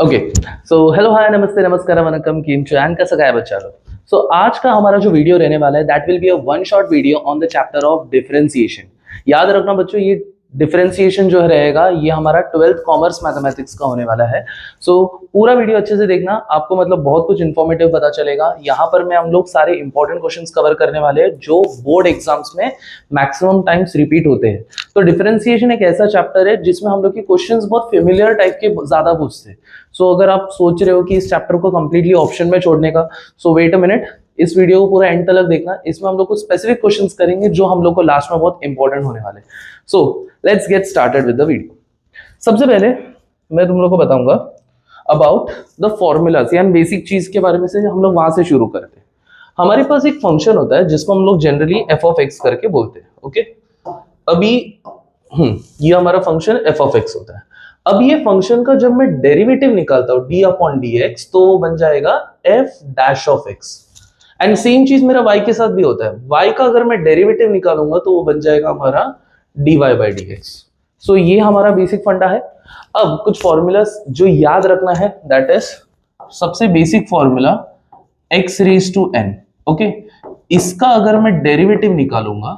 Okay so hello hi नमस्ते नमस्कार vanakkam किंचु and कैसा है बच्चा लोग। सो आज का हमारा जो वीडियो रहने वाला है that will be a one shot video on the chapter of differentiation. याद रखना बच्चों, ये डिफरेंशिएशन जो रहेगा ये हमारा 12th कॉमर्स मैथमेटिक्स का होने वाला है। सो पूरा वीडियो अच्छे से देखना, आपको मतलब बहुत कुछ इन्फॉर्मेटिव पता चलेगा। यहाँ पर मैं हम लोग सारे इंपॉर्टेंट क्वेश्चंस कवर करने वाले हैं जो बोर्ड एग्जाम्स में मैक्सिमम टाइम्स रिपीट होते हैं। तो डिफरेंशिएशन एक ऐसा चैप्टर है जिसमें हम लोग की क्वेश्चंस बहुत फेमिलियर टाइप के ज्यादा पूछते हैं। सो अगर आप सोच रहे हो कि इस चैप्टर को कंप्लीटली ऑप्शन में छोड़ने का, सो वेट अ मिनट, इस वीडियो को पूरा एंड तक देखना। इसमें हम लोग कुछ स्पेसिफिक क्वेश्चंस करेंगे जो हम लोग को लास्ट में बहुत इंपॉर्टेंट होने वाले। So let's get started with the video. सबसे पहले मैं तुम लोग को बताऊंगा अबाउट द फॉर्मूलाज, यानी बेसिक चीज के बारे में से हम लोग वहां से शुरू करते हैं। हमारे पास एक फंक्शन होता है जिसको हम लोग जनरली एफ ऑफ एक्स करके बोलते हैं। ओके, अभी ये हमारा फंक्शन एफ ऑफ एक्स होता है। अब ये फंक्शन का जब मैं डेरिवेटिव निकालता हूं डी अपॉन डी एक्स तो वो बन जाएगा F dash of x. And same चीज मेरा y के साथ भी होता है। y का अगर मैं डेरिवेटिव निकालूंगा तो वो बन जाएगा हमारा dy बाई डी एक्स। सो ये हमारा बेसिक फंडा है। अब कुछ फॉर्मूलाज जो याद रखना है, दैट इज सबसे basic formula x raise to n। Okay, इसका अगर मैं डेरिवेटिव निकालूंगा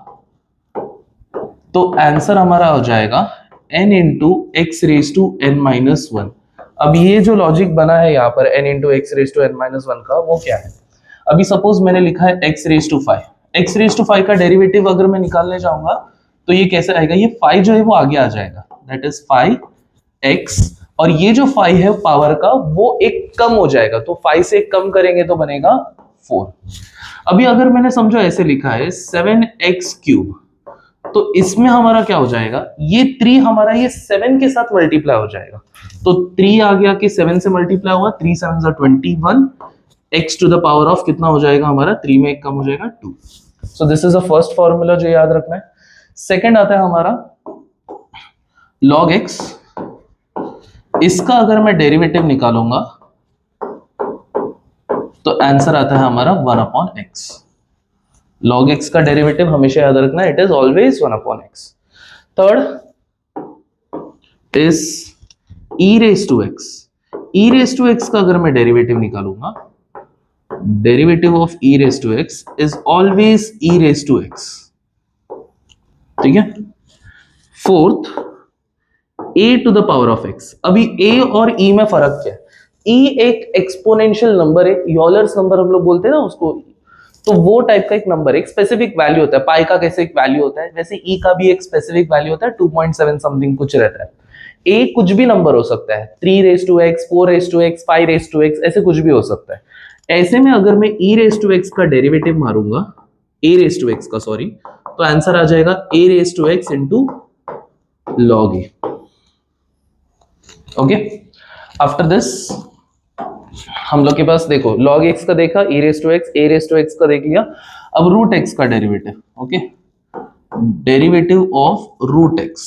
तो आंसर हमारा हो जाएगा n into X raise to N minus one. अब ये जो लॉजिक बना है यहाँ पर n into X raise to N minus one का, वो क्या है? अभी सपोज मैंने लिखा है x raise to five. x raise to five का डेरिवेटिव अगर मैं निकालने जाऊंगा तो ये कैसे आएगा? ये 5 जो है वो आगे आ जाएगा, दैट इज 5x, और ये जो 5 है पावर का वो एक कम हो जाएगा, तो 5 से एक कम करेंगे तो बनेगा 4। अभी अगर मैंने समझो ऐसे लिखा है 7x क्यूब, तो इसमें हमारा क्या हो जाएगा? ये 3 हमारा ये 7 के साथ मल्टीप्लाई हो जाएगा, तो 3 आ गया कि 7 से मल्टीप्लाई हुआ, 3 7 जा 21, x to the power of कितना हो जाएगा हमारा? 3 में एक कम हो जाएगा 2। सो this is the first formula जो याद रखना है। सेकंड आता है हमारा log x। इसका अगर मैं डेरिवेटिव निकालूंगा तो आंसर आता है हमारा 1 अपॉन x। log x का डेरिवेटिव हमेशा याद रखना, it is always 1 upon x। Third is e raise to x। e raise to x का अगर मैं डेरिवेटिव निकालूंगा, derivative of e raise to x is always e raise to x। ठीक है। Fourth a to the power of x। अभी a और e में फर्क क्या है? e एक एक्सपोनेंशियल नंबर है, यूलर्स नंबर हम लोग बोलते हैं ना उसको, तो वो टाइप का एक नंबर, एक स्पेसिफिक वैल्यू होता है। पाई का कैसे एक वैल्यू होता है, वैसे ई का भी एक स्पेसिफिक वैल्यू होता है, 2.7 समथिंग कुछ रहता है। ए कुछ भी नंबर हो सकता है, 3 raise to X, 4 raise to X, 5 raise to X, ऐसे कुछ भी हो सकता है। ऐसे में अगर मैं ई रेज टू एक्स का डेरिवेटिव मारूंगा, ए रेज टू एक्स का सॉरी, तो आंसर आ जाएगा a raise to x into log a. Okay, after this हम लोग के पास देखो log x का देखा, e raise to X, a raise to x का देख लिया। अब रूट x का derivative. Okay, derivative of root x,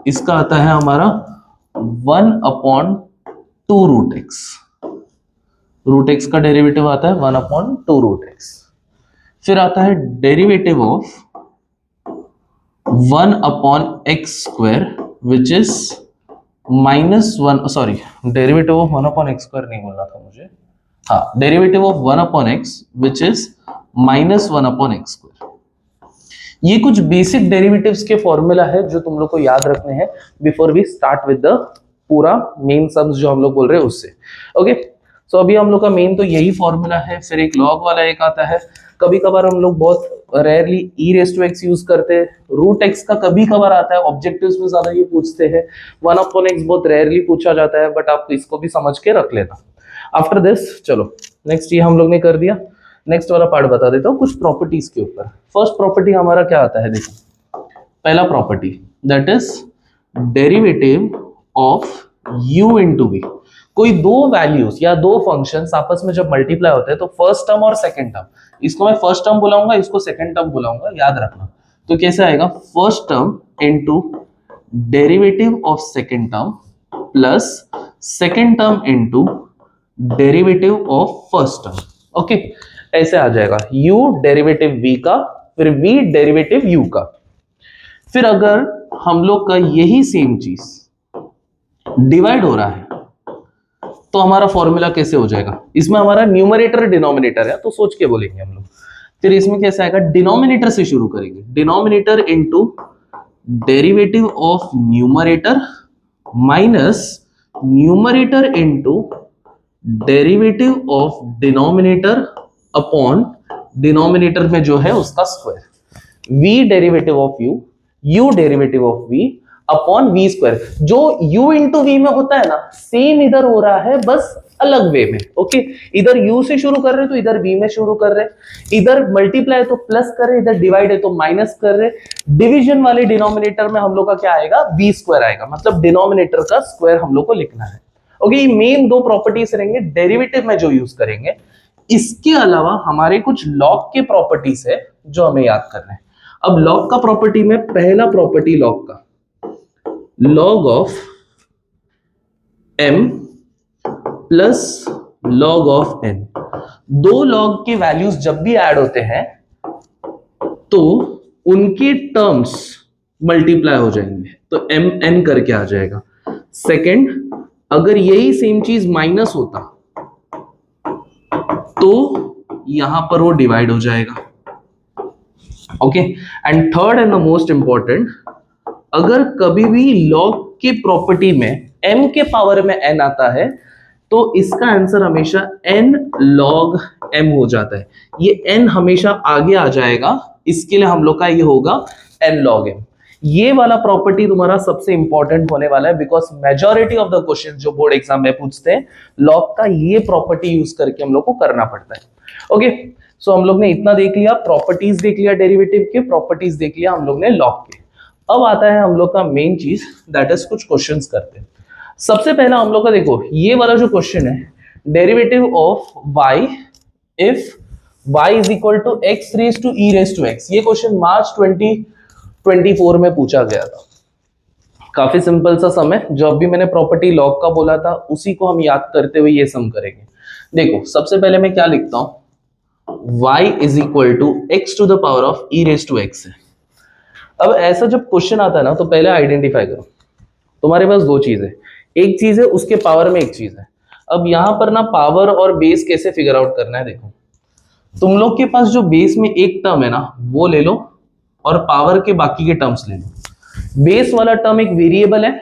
इसका आता है हमारा 1 upon 2 root x। Root x का डेरिवेटिव आता है 1 अपॉन 2 रूट x। फिर आता है derivative of 1 upon x square which is -1, sorry derivative of 1 upon x square नहीं बोलना था मुझे, हाँ, derivative of 1 upon x which is -1 upon x square. ये कुछ बेसिक डेरिवेटिव्स के फॉर्मूला है जो तुम लोग को याद रखने हैं before we start with the पूरा मेन सम्स जो हम लोग बोल रहे हैं उससे। ओके, सो अभी हम लोग का मेन तो यही फॉर्मूला है। फिर एक लॉग वाला एक आता है, कभी कभार हम लोग बहुत rarely E raise to X use करते हैं। रूट एक्स का कभी कभार आता है, ऑब्जेक्टिव्स में ज्यादा ये पूछते हैं। 1 अपॉन एक्स बहुत रेयरली पूछा जाता है, बट आप इसको भी समझ के रख लेना। आफ्टर दिस चलो नेक्स्ट, ये हम लोग ने कर दिया। नेक्स्ट वाला पार्ट बता देता हूँ कुछ प्रॉपर्टीज के ऊपर। फर्स्ट प्रॉपर्टी हमारा क्या आता है, देखो पहला property that is derivative of u into V. कोई दो वैल्यूज या दो फंक्शंस आपस में जब मल्टीप्लाई होते हैं तो फर्स्ट टर्म और सेकंड टर्म, इसको मैं फर्स्ट टर्म बुलाऊंगा, इसको सेकंड टर्म बुलाऊंगा, याद रखना। तो कैसे आएगा? First term into derivative of second term plus second term into derivative of first term. Okay, ऐसे आ जाएगा u डेरिवेटिव v का, फिर v डेरिवेटिव u का। फिर अगर हम लोग का यही सेम चीज डिवाइड हो रहा है तो हमारा फॉर्मूला कैसे हो जाएगा, इसमें हमारा न्यूमरेटर डिनोमिनेटर है तो सोच के बोलेंगे हम लोग। फिर इसमें कैसे आएगा, डिनोमिनेटर से शुरू करेंगे, denominator into derivative of numerator minus numerator into derivative of denominator upon denominator में जो है उसका square, v derivative of u, u derivative of v upon v square. जो u इंटू v में होता है ना, सेम इधर हो रहा है, बस अलग वे में। ओके, इधर u से शुरू कर रहे तो इधर v में शुरू कर रहे, इधर मल्टीप्लाई है तो प्लस कर रहे, इधर डिवाइड है तो माइनस कर रहे। डिवीजन वाले डिनोमिनेटर में हम लोग का क्या आएगा, v स्क्वायर आएगा, मतलब डिनोमिनेटर का स्क्वायर हम लोग को लिखना है। ओके, ये मेन दो प्रॉपर्टीज रहेंगे डेरिवेटिव में जो यूज करेंगे। इसके अलावा हमारे कुछ लॉग के प्रॉपर्टीज है जो हमें याद करना है। अब लॉग का प्रॉपर्टी में पहला प्रॉपर्टी लॉग का, log of m plus log of n। दो लॉग के वैल्यूज जब भी ऐड होते हैं तो उनके टर्म्स मल्टीप्लाई हो जाएंगे, तो m n करके आ जाएगा। सेकंड, अगर यही सेम चीज माइनस होता तो यहां पर वो डिवाइड हो जाएगा। Okay, and third and the most important, अगर कभी भी लॉग के प्रॉपर्टी में m के पावर में n आता है तो इसका आंसर हमेशा n log m हो जाता है। ये n हमेशा आगे आ जाएगा, इसके लिए हम लोग का ये होगा n log m। ये वाला प्रॉपर्टी तुम्हारा सबसे इंपॉर्टेंट होने वाला है, because majority of the question जो बोर्ड एग्जाम में पूछते हैं लॉग का ये प्रॉपर्टी यूज करके हम लोग को करना पड़ता है। ओके, सो हम लोग ने इतना देख लिया, प्रॉपर्टीज देख लिया डेरिवेटिव के, प्रॉपर्टीज देख लिया हम लोग ने लॉग के। अब आता है हम लोग का मेन चीज, दैट इज कुछ क्वेश्चंस करते हैं। सबसे पहला हम लोग का देखो, ये वाला जो क्वेश्चन है, derivative of y if y is equal to x raise to e raise to x। ये क्वेश्चन मार्च 2024 में पूछा गया था। काफी सिंपल सा सम है, जो अभी मैंने प्रॉपर्टी लॉग का बोला था उसी को हम याद करते हुए ये सम करेंगे। देखो, सबसे पहले मैं क्या लिखता हूं, y is equal to x to the power of e raise to x है। अब ऐसा जब क्वेश्चन आता है ना, तो पहले आइडेंटिफाई करो, तुम्हारे पास दो चीज है, एक चीज है उसके पावर में एक चीज है। अब यहां पर ना पावर और बेस कैसे फिगर आउट करना है, देखो तुम लोग के पास जो बेस में एक टर्म है ना वो ले लो और पावर के बाकी के टर्म्स ले लो। बेस वाला टर्म एक वेरिएबल है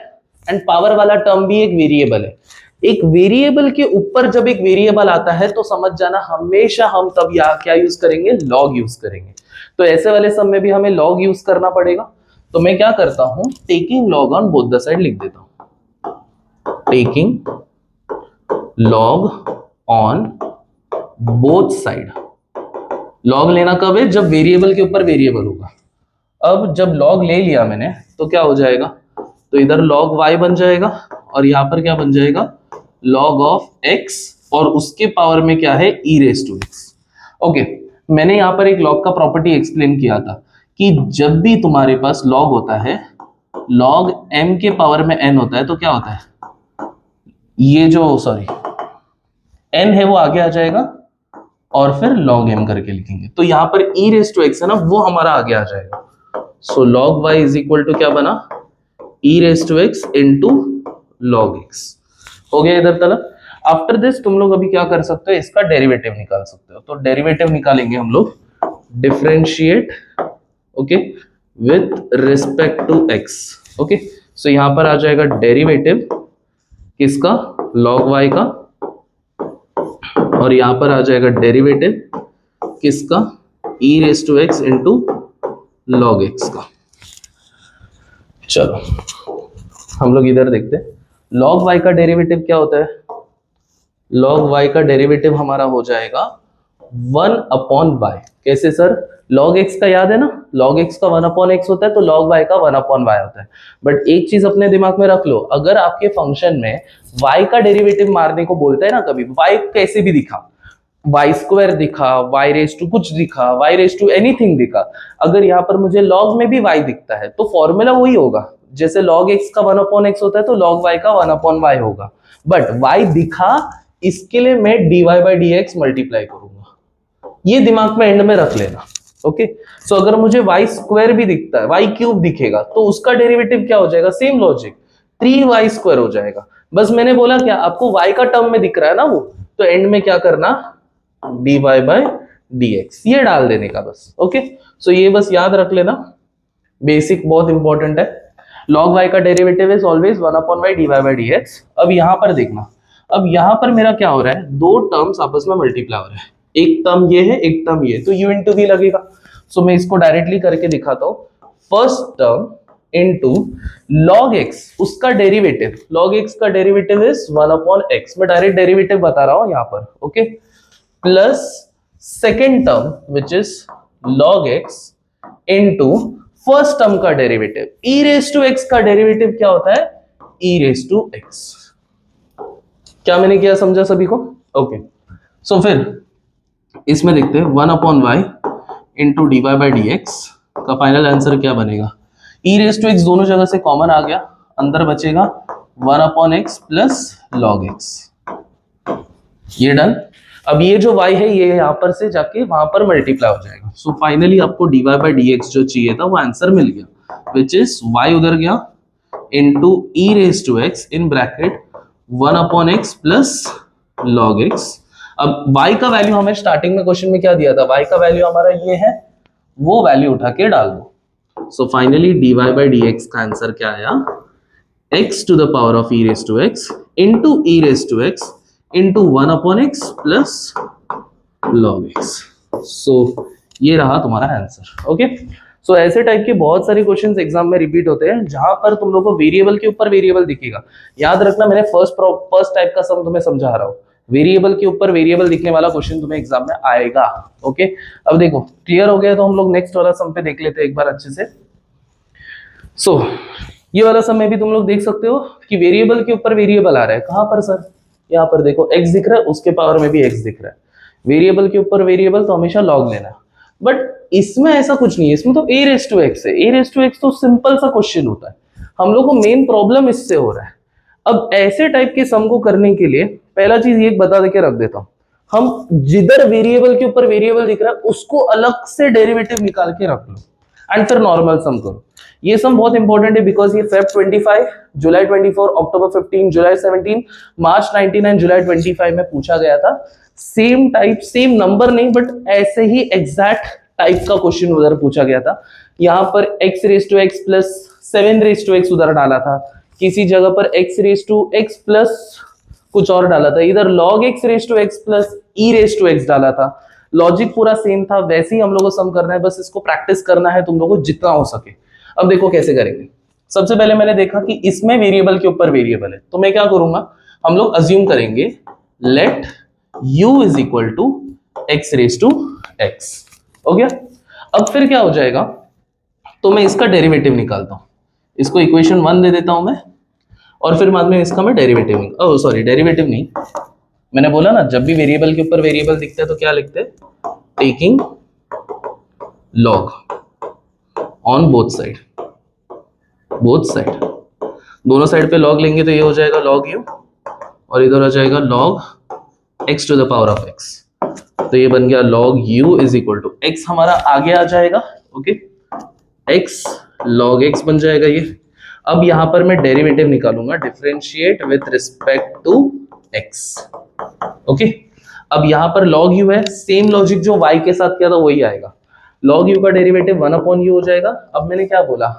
एंड पावर वाला टर्म भी एक वेरिएबल है। एक वेरिएबल के ऊपर जब एक वेरिएबल आता है तो समझ जाना हमेशा हम तब यहाँ क्या यूज करेंगे, लॉग यूज करेंगे। तो ऐसे वाले सम में भी हमें लॉग यूज करना पड़ेगा। तो मैं क्या करता हूं, taking log on both the side लिख देता हूं, taking log on both side. Log लेना कब है, जब वेरिएबल के ऊपर वेरिएबल होगा। अब जब लॉग ले लिया मैंने तो क्या हो जाएगा, तो इधर लॉग y बन जाएगा और यहां पर क्या बन जाएगा, लॉग ऑफ x, और उसके पावर में क्या है, e raise to x। Okay, मैंने यहां पर एक लॉग का प्रॉपर्टी एक्सप्लेन किया था कि जब भी तुम्हारे पास लॉग होता है, लॉग m के पावर में n होता है तो क्या होता है, ये जो सॉरी n है वो आगे आ जाएगा और फिर log m करके लिखेंगे। तो यहां पर e रेज टू x है ना, वो हमारा आगे आ जाएगा। So log y is equal to क्या बना, e raise to x into log x। हो गया इधर तक। आफ्टर दिस तुम लोग अभी क्या कर सकते हो, इसका डेरिवेटिव निकाल सकते हो। तो डेरिवेटिव निकालेंगे हम लोग, differentiate okay with respect to x। Okay, so यहां पर आ जाएगा डेरिवेटिव किसका, log y का, और यहां पर आ जाएगा डेरिवेटिव किसका, e raise to x into log x का। चलो हम लोग इधर देखते हैं, log y का डेरिवेटिव क्या होता है, log y का डेरिवेटिव हमारा हो जाएगा 1 अपॉन y। कैसे सर, log x का याद है ना, log x का 1 अपॉन x होता है, तो log y का 1 अपॉन y होता है। बट एक चीज अपने दिमाग में रख लो, अगर आपके फंक्शन में y का डेरिवेटिव मारने को बोलता है ना, कभी y कैसे भी दिखा, वाई स्क्वायर दिखा, y रेज टू कुछ दिखा, y रेज टू एनीथिंग दिखा, अगर यहाँ पर मुझे log में भी y दिखता है तो फॉर्मूला वही होगा। जैसे log x का 1 अपॉन x होता है तो log y का 1 अपॉन y होगा। बट y दिखा, इसके लिए मैं dy बाई dx मल्टीप्लाई करूंगा, ये दिमाग में एंड में रख लेना। ओके, सो अगर मुझे y स्क्वायर भी दिखता है, y क्यूब दिखेगा, तो उसका डेरिवेटिव क्या हो जाएगा, सेम लॉजिक 3y स्क्वायर हो जाएगा। बस मैंने बोला क्या, आपको y का टर्म में दिख रहा है ना वो, तो एंड में क्या करना, dy बाय dx ये डाल देने का बस। ओके, सो ये बस याद रख लेना, बेसिक बहुत इंपॉर्टेंट है। log y का derivative is always 1/y dy by dx। अब यहां पर देखना, अब यहां पर मेरा क्या हो रहा है, दो टर्म्स आपस में मल्टीप्लाई हो रहा है, एक टर्म ये है, एक टर्म ये, तो u इंटू v लगेगा। सो मैं इसको डायरेक्टली करके दिखाता हूं, first term into log x, उसका डेरिवेटिव, log x का डेरिवेटिव इज 1/x, मैं डायरेक्ट डेरिवेटिव बता रहा हूं यहां पर। Okay, plus second term which is log x into first term का derivative, e raise to x का डेरिवेटिव क्या होता है, e रेज टू x। क्या मैंने किया, समझा सभी को? ओके, सो फिर इसमें देखते हैं 1/y into D Y by D x का फाइनल आंसर क्या बनेगा, e रेज टू एक्स दोनों जगह से कॉमन आ गया, अंदर बचेगा 1/x प्लस log x, ये डन। अब ये जो y है ये यहां पर से जाके वहां पर मल्टीप्लाई हो जाएगा। सो फाइनली आपको dy बाई डी एक्स जो चाहिए था वो आंसर मिल गया, विच इज y उधर गया into e raise to X in bracket 1/x plus log x। अब y का वैल्यू हमें स्टार्टिंग में क्वेश्चन में क्या दिया था, y का वैल्यू हमारा ये है, वो वैल्यू उठा के डाल दो। So finally dy by D x का आंसर क्या आया, x to the power of e raise to x into e raise to x into 1/x plus log x। So ये रहा तुम्हारा आंसर। ओके, सो ऐसे टाइप के बहुत सारे क्वेश्चंस एग्जाम में रिपीट होते हैं जहां पर तुम लोगों को वेरिएबल के ऊपर वेरिएबल दिखेगा। याद रखना, मैंने फर्स्ट टाइप का सम तुम्हें समझा रहा हूं, वेरिएबल के ऊपर वेरिएबल दिखने वाला क्वेश्चन तुम्हें एग्जाम में आएगा। ओके, अब देखो क्लियर हो गया, तो हम लोग नेक्स्ट वाला सम पे देख लेते हैं एक बार अच्छे से। सो ये वाला सम में भी तुम लोग देख सकते हो कि वेरिएबल के ऊपर वेरिएबल आ रहा है। कहां पर सर, यहाँ पर देखो x दिख रहा है, उसके पावर में भी x दिख रहा है। वेरिएबल के ऊपर वेरिएबल तो हमेशा log लेना, बट इसमें ऐसा कुछ नहीं है, इसमें तो a रेज टू x है। a रेज टू x तो सिंपल सा क्वेश्चन होता है, हम लोग को मेन प्रॉब्लम इससे हो रहा है। अब ऐसे टाइप के सम को करने के लिए पहला चीज ये बता देके रख देता हूं, हम जिधर वेरिएबल के ऊपर वेरिएबल दिख रहा है उसको अलग से डेरिवेटिव निकाल के रख लो एंड फिर नॉर्मल सम करो। ये सम बहुत इंपॉर्टेंट है बिकॉज ये फेब 25, जुलाई 24, अक्टूबर 15, जुलाई 17, मार्च 99, जुलाई 25 में पूछा गया था। सेम टाइप, सेम नंबर नहीं बट ऐसे ही एग्जैक्ट टाइप का क्वेश्चन उधर पूछा गया था। यहाँ पर x raise to x plus 7 raise to X उधर डाला था, किसी जगह पर x raise to x plus कुछ और डाला था, इधर log x raise to x plus e raise to X डाला था। लॉजिक पूरा सेम था, वैसे ही हम लोग को सम करना है, बस इसको प्रैक्टिस करना है तुम लोगों को जितना हो सके। अब देखो कैसे करेंगे। सबसे पहले मैंने देखा कि इसमें वेरिएबल के ऊपर वेरिएबल है, तो मैं क्या करूंगा, हम लोग अज्यूम करेंगे let u is equal to x raise to X. हो गया? अब फिर क्या हो जाएगा, तो मैं इसका डेरिवेटिव निकालता हूं, इसको इक्वेशन 1 दे देता हूं मैं, और फिर बाद में इसका मैं डेरिवेटिव डेरिवेटिव नहीं, मैंने बोला ना जब भी वेरिएबल के ऊपर वेरिएबल दिखता है तो क्या लिखते हैं, taking log on both side, दोनों साइड पे लॉग लेंगे तो ये हो जाएगा लॉग यू, और इधर हो जाएगा log x to the power of x, तो ये बन गया log u is equal to x, हमारा आगे आ जाएगा। ओके, एक्स लॉग एक्स बन जाएगा ये। अब यहां पर मैं डेरिवेटिव निकालूंगा, differentiate with respect to x. Okay, अब यहां पर लॉग यू है, सेम लॉजिक जो y के साथ किया था वही आएगा, लॉग यू का डेरिवेटिव 1/u हो जाएगा। अब मैंने क्या बोला,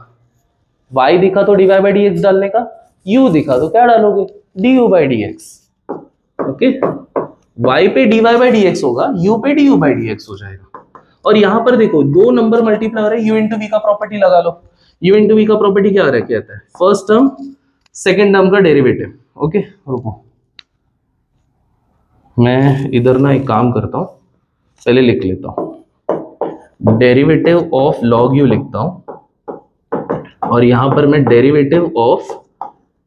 y दिखा तो dy बाई डी एक्स डालने का, u दिखा तो क्या डालोगे, du by D x. Okay, y पे dy बाई डी एक्स होगा, u पे du बाई डी एक्स हो जाएगा। और यहां पर देखो दो नंबर मल्टीप्लाई हो रहे हैं, u इंटू v का प्रॉपर्टी लगा लो। u इंटू v का प्रॉपर्टी क्या कहता है, फर्स्ट टर्म सेकेंड टर्म का डेरिवेटिव। ओके, रुको मैं इधर ना एक काम करता हूं, पहले लिख लेता हूं, डेरिवेटिव ऑफ लॉग यू लिखता हूं, और यहां पर मैं derivative of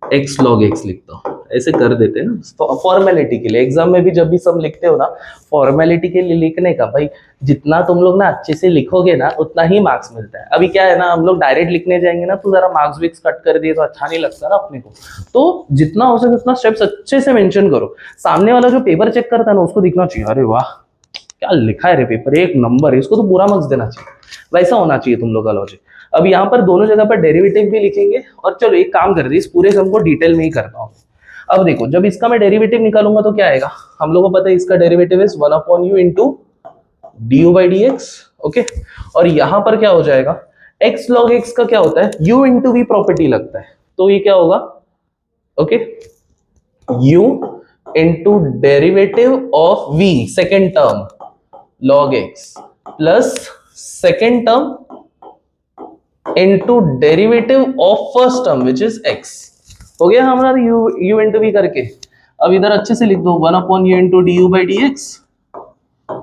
x log x लिखता हूं। ऐसे कर देते हैं ना फॉर्मेलिटी के लिए, एग्जाम में भी जब भी सम लिखते हो ना, फॉर्मेलिटी के लिए लिखने का, भाई जितना तुम लोग ना अच्छे से लिखोगे ना उतना ही मार्क्स मिलता है। अभी क्या है ना, हम लोग डायरेक्ट लिखने जाएंगे ना तो जरा मार्क्स विक्स कट कर दिए तो अच्छा नहीं लगता ना अपने को, तो जितना हो सके उतना स्टेप्स अच्छे से मेंशन करो, सामने वाला जो पेपर चेक करता है ना उसको दिखना चाहिए, अरे वाह क्या लिखा है रे पेपर, एक नंबर, इसको तो पूरा मार्क्स देना चाहिए, वैसा होना चाहिए तुम लोग का लॉजिक। अब यहाँ पर दोनों जगह पर डेरिवेटिव भी लिखेंगे, और चलो एक काम कर दे, इस पूरे सम को डिटेल में ही करता हूँ। अब देखो जब इसका मैं डेरिवेटिव निकालूंगा तो क्या आएगा, हम लोगों को पता है इसका derivative is 1/u into d u by D x. Okay, और यहां पर क्या हो जाएगा, x log x का क्या होता है, u इंटू वी प्रॉपर्टी लगता है, तो ये क्या होगा, okay, u into derivative of v second term log x plus second term into derivative of first term which is x। हो गया हमारा u इंटू वी करके। अब इधर अच्छे से लिख दो 1/u into d u by D x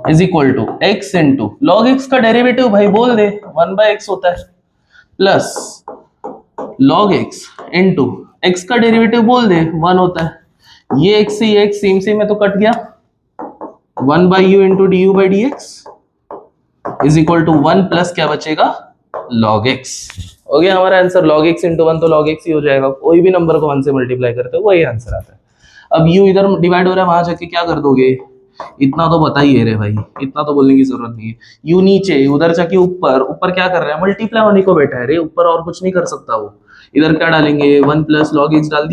is equal to x into log x का डेरिवेटिव भाई बोल दे 1/x होता है, plus log x into x का डेरिवेटिव बोल दे 1 होता है, ये x से ये x सेम सेम में तो कट गया, 1/u into d u by D x is equal to 1 plus क्या बचेगा log x। हो गया हमारा आंसर, log x इंटू 1 तो log x ही हो जाएगा, कोई भी नंबर को 1 से मल्टीप्लाई करते हो वही आंसर आता है। अब u इधर डिवाइड हो रहा है, वहां जाके क्या कर दोगे, इतना तो बता ही है रे भाई, इतना तो बोलने की जरूरत नहीं है। u नीचे, उधर जाके ऊपर, ऊपर क्या कर रहा है, मल्टीप्लाई होने को बैठा है रे, ऊपर और कुछ नहीं कर सकता वो। इधर क्या डालेंगे, 1 प्लस log x डाल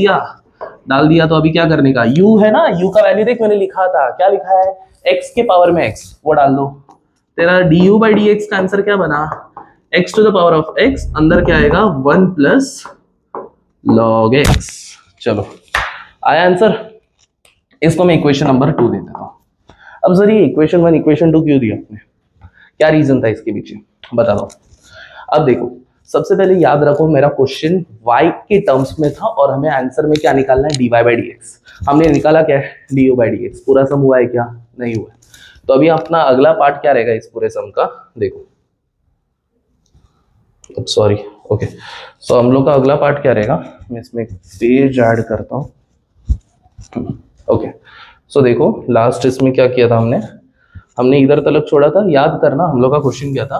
दिया तो अभी क्या करने का, u है ना, u का वैल्यू देख मैंने लिखा था, क्या लिखा है, x के पावर में x, वो डाल दो। तेरा du बाई डी एक्स का आंसर क्या बना, x to the power of x, अंदर क्या आएगा 1 प्लस log x। चलो आया आंसर, इसको मैं इक्वेशन नंबर 2 दे देता हूं। अब सर ये इक्वेशन 1 इक्वेशन 2 क्यों दिया आपने, क्या रीजन था इसके पीछे, बता दो। अब देखो सबसे पहले याद रखो मेरा क्वेश्चन y के टर्म्स में था और हमें आंसर में क्या निकालना है, dy बाई डी एक्स। हमने निकाला क्या है, du बाई डी एक्स। पूरा सम हुआ है क्या, नहीं हुआ है। तो अभी अपना अगला पार्ट क्या रहेगा इस पूरे सम का, देखो सॉरी, ओके, सो हम लोग का अगला पार्ट क्या रहेगा, मैं इसमें एक पेज ऐड करता हूँ। ओके, सो देखो लास्ट इसमें क्या किया था हमने इधर तलक छोड़ा था, याद करना हम लोग का क्वेश्चन क्या था,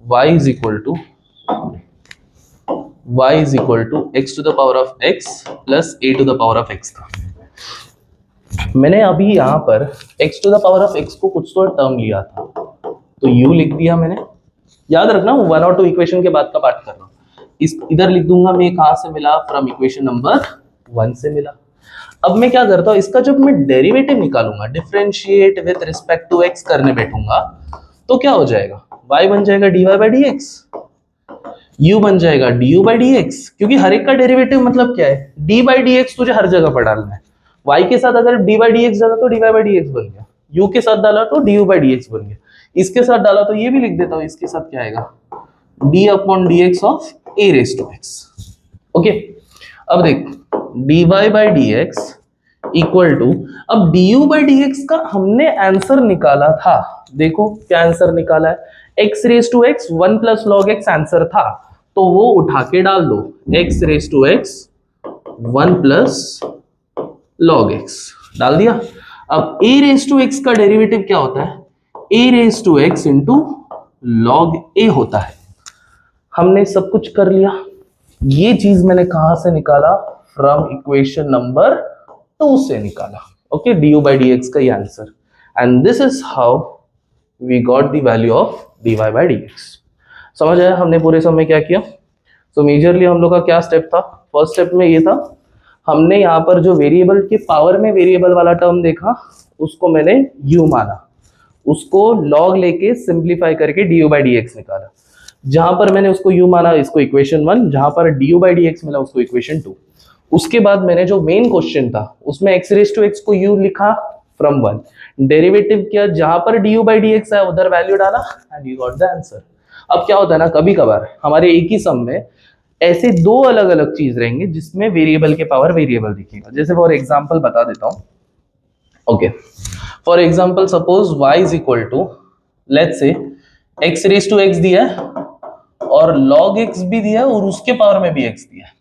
y is equal to x to the power of x plus a to the power of x था। मैंने अभी यहाँ पर x to the power of x को कुछ तो टर्म लिया था, तो u लिख दिया मैंने, याद रखना 1 और 2 इक्वेशन के बाद का पार्ट कर रहा हूँ। इस इधर लिख दूंगा मैं, कहां से मिला, फ्रॉम इक्वेशन नंबर 1 से मिला। अब मैं क्या करता हूँ, इसका जब मैं डेरिवेटिव निकालूंगा, differentiate with respect to x करने बैठूंगा, तो क्या हो जाएगा, y बन जाएगा dy by D x, u बन जाएगा du बाई डी एक्स, क्योंकि हर एक का डेरिवेटिव मतलब क्या है, d बाई डी एक्स तुझे हर जगह पर डालना है। y के साथ अगर d बाई डी एक्स डाला तो dy बाई डी एक्स बन गया, u के साथ डाला तो du बाई डी एक्स बन गया, इसके साथ डाला तो ये भी लिख देता हूं, इसके साथ क्या आएगा, d upon d x of a raise to x। Okay, अब देख dy by D x equal to, अब du बाई डी एक्स का हमने आंसर निकाला था, देखो क्या आंसर निकाला है, x raise to x 1 plus log x answer था, तो वो उठा के डाल दो, x raise to x 1 plus log x डाल दिया। अब a रेज टू x का डेरिवेटिव क्या होता है, a raise to x into log a होता है। हमने सब कुछ कर लिया, ये चीज मैंने कहां से निकाला, फ्रॉम इक्वेशन नंबर 2 से निकाला। Okay, du by D x का ये answer, and this is how we got the value of dy by D x. समझ आया हमने पूरे समय क्या किया। सो मेजरली हम लोग का क्या स्टेप था, फर्स्ट स्टेप में ये था, हमने यहाँ पर जो वेरिएबल के पावर में वेरिएबल वाला टर्म देखा, उसको मैंने u माना, उसको log लेके सिंप्लीफाई करके du बाई डी एक्स निकाला। जहां पर मैंने उसको u माना, इसको इक्वेशन 1, जहां पर du बाई डी एक्स मिला उसको इक्वेशन 2। उसके बाद मैंने जो मेन क्वेश्चन था उसमें x रेज टू x को u लिखा फ्रॉम 1, डेरिवेटिव किया, जहां पर du बाई डी एक्स है उधर वैल्यू डाला and you got the answer. अब क्या होता है ना, कभी कभार हमारे एक ही सम में ऐसे दो अलग अलग चीज रहेंगे जिसमें वेरिएबल के पावर वेरिएबल दिखेगा। जैसे फॉर एग्जांपल बता देता हूं, okay, for example suppose y is equal to, let's say x raise to x दिया है और log x भी दिया है और उसके पावर में भी x दिया है,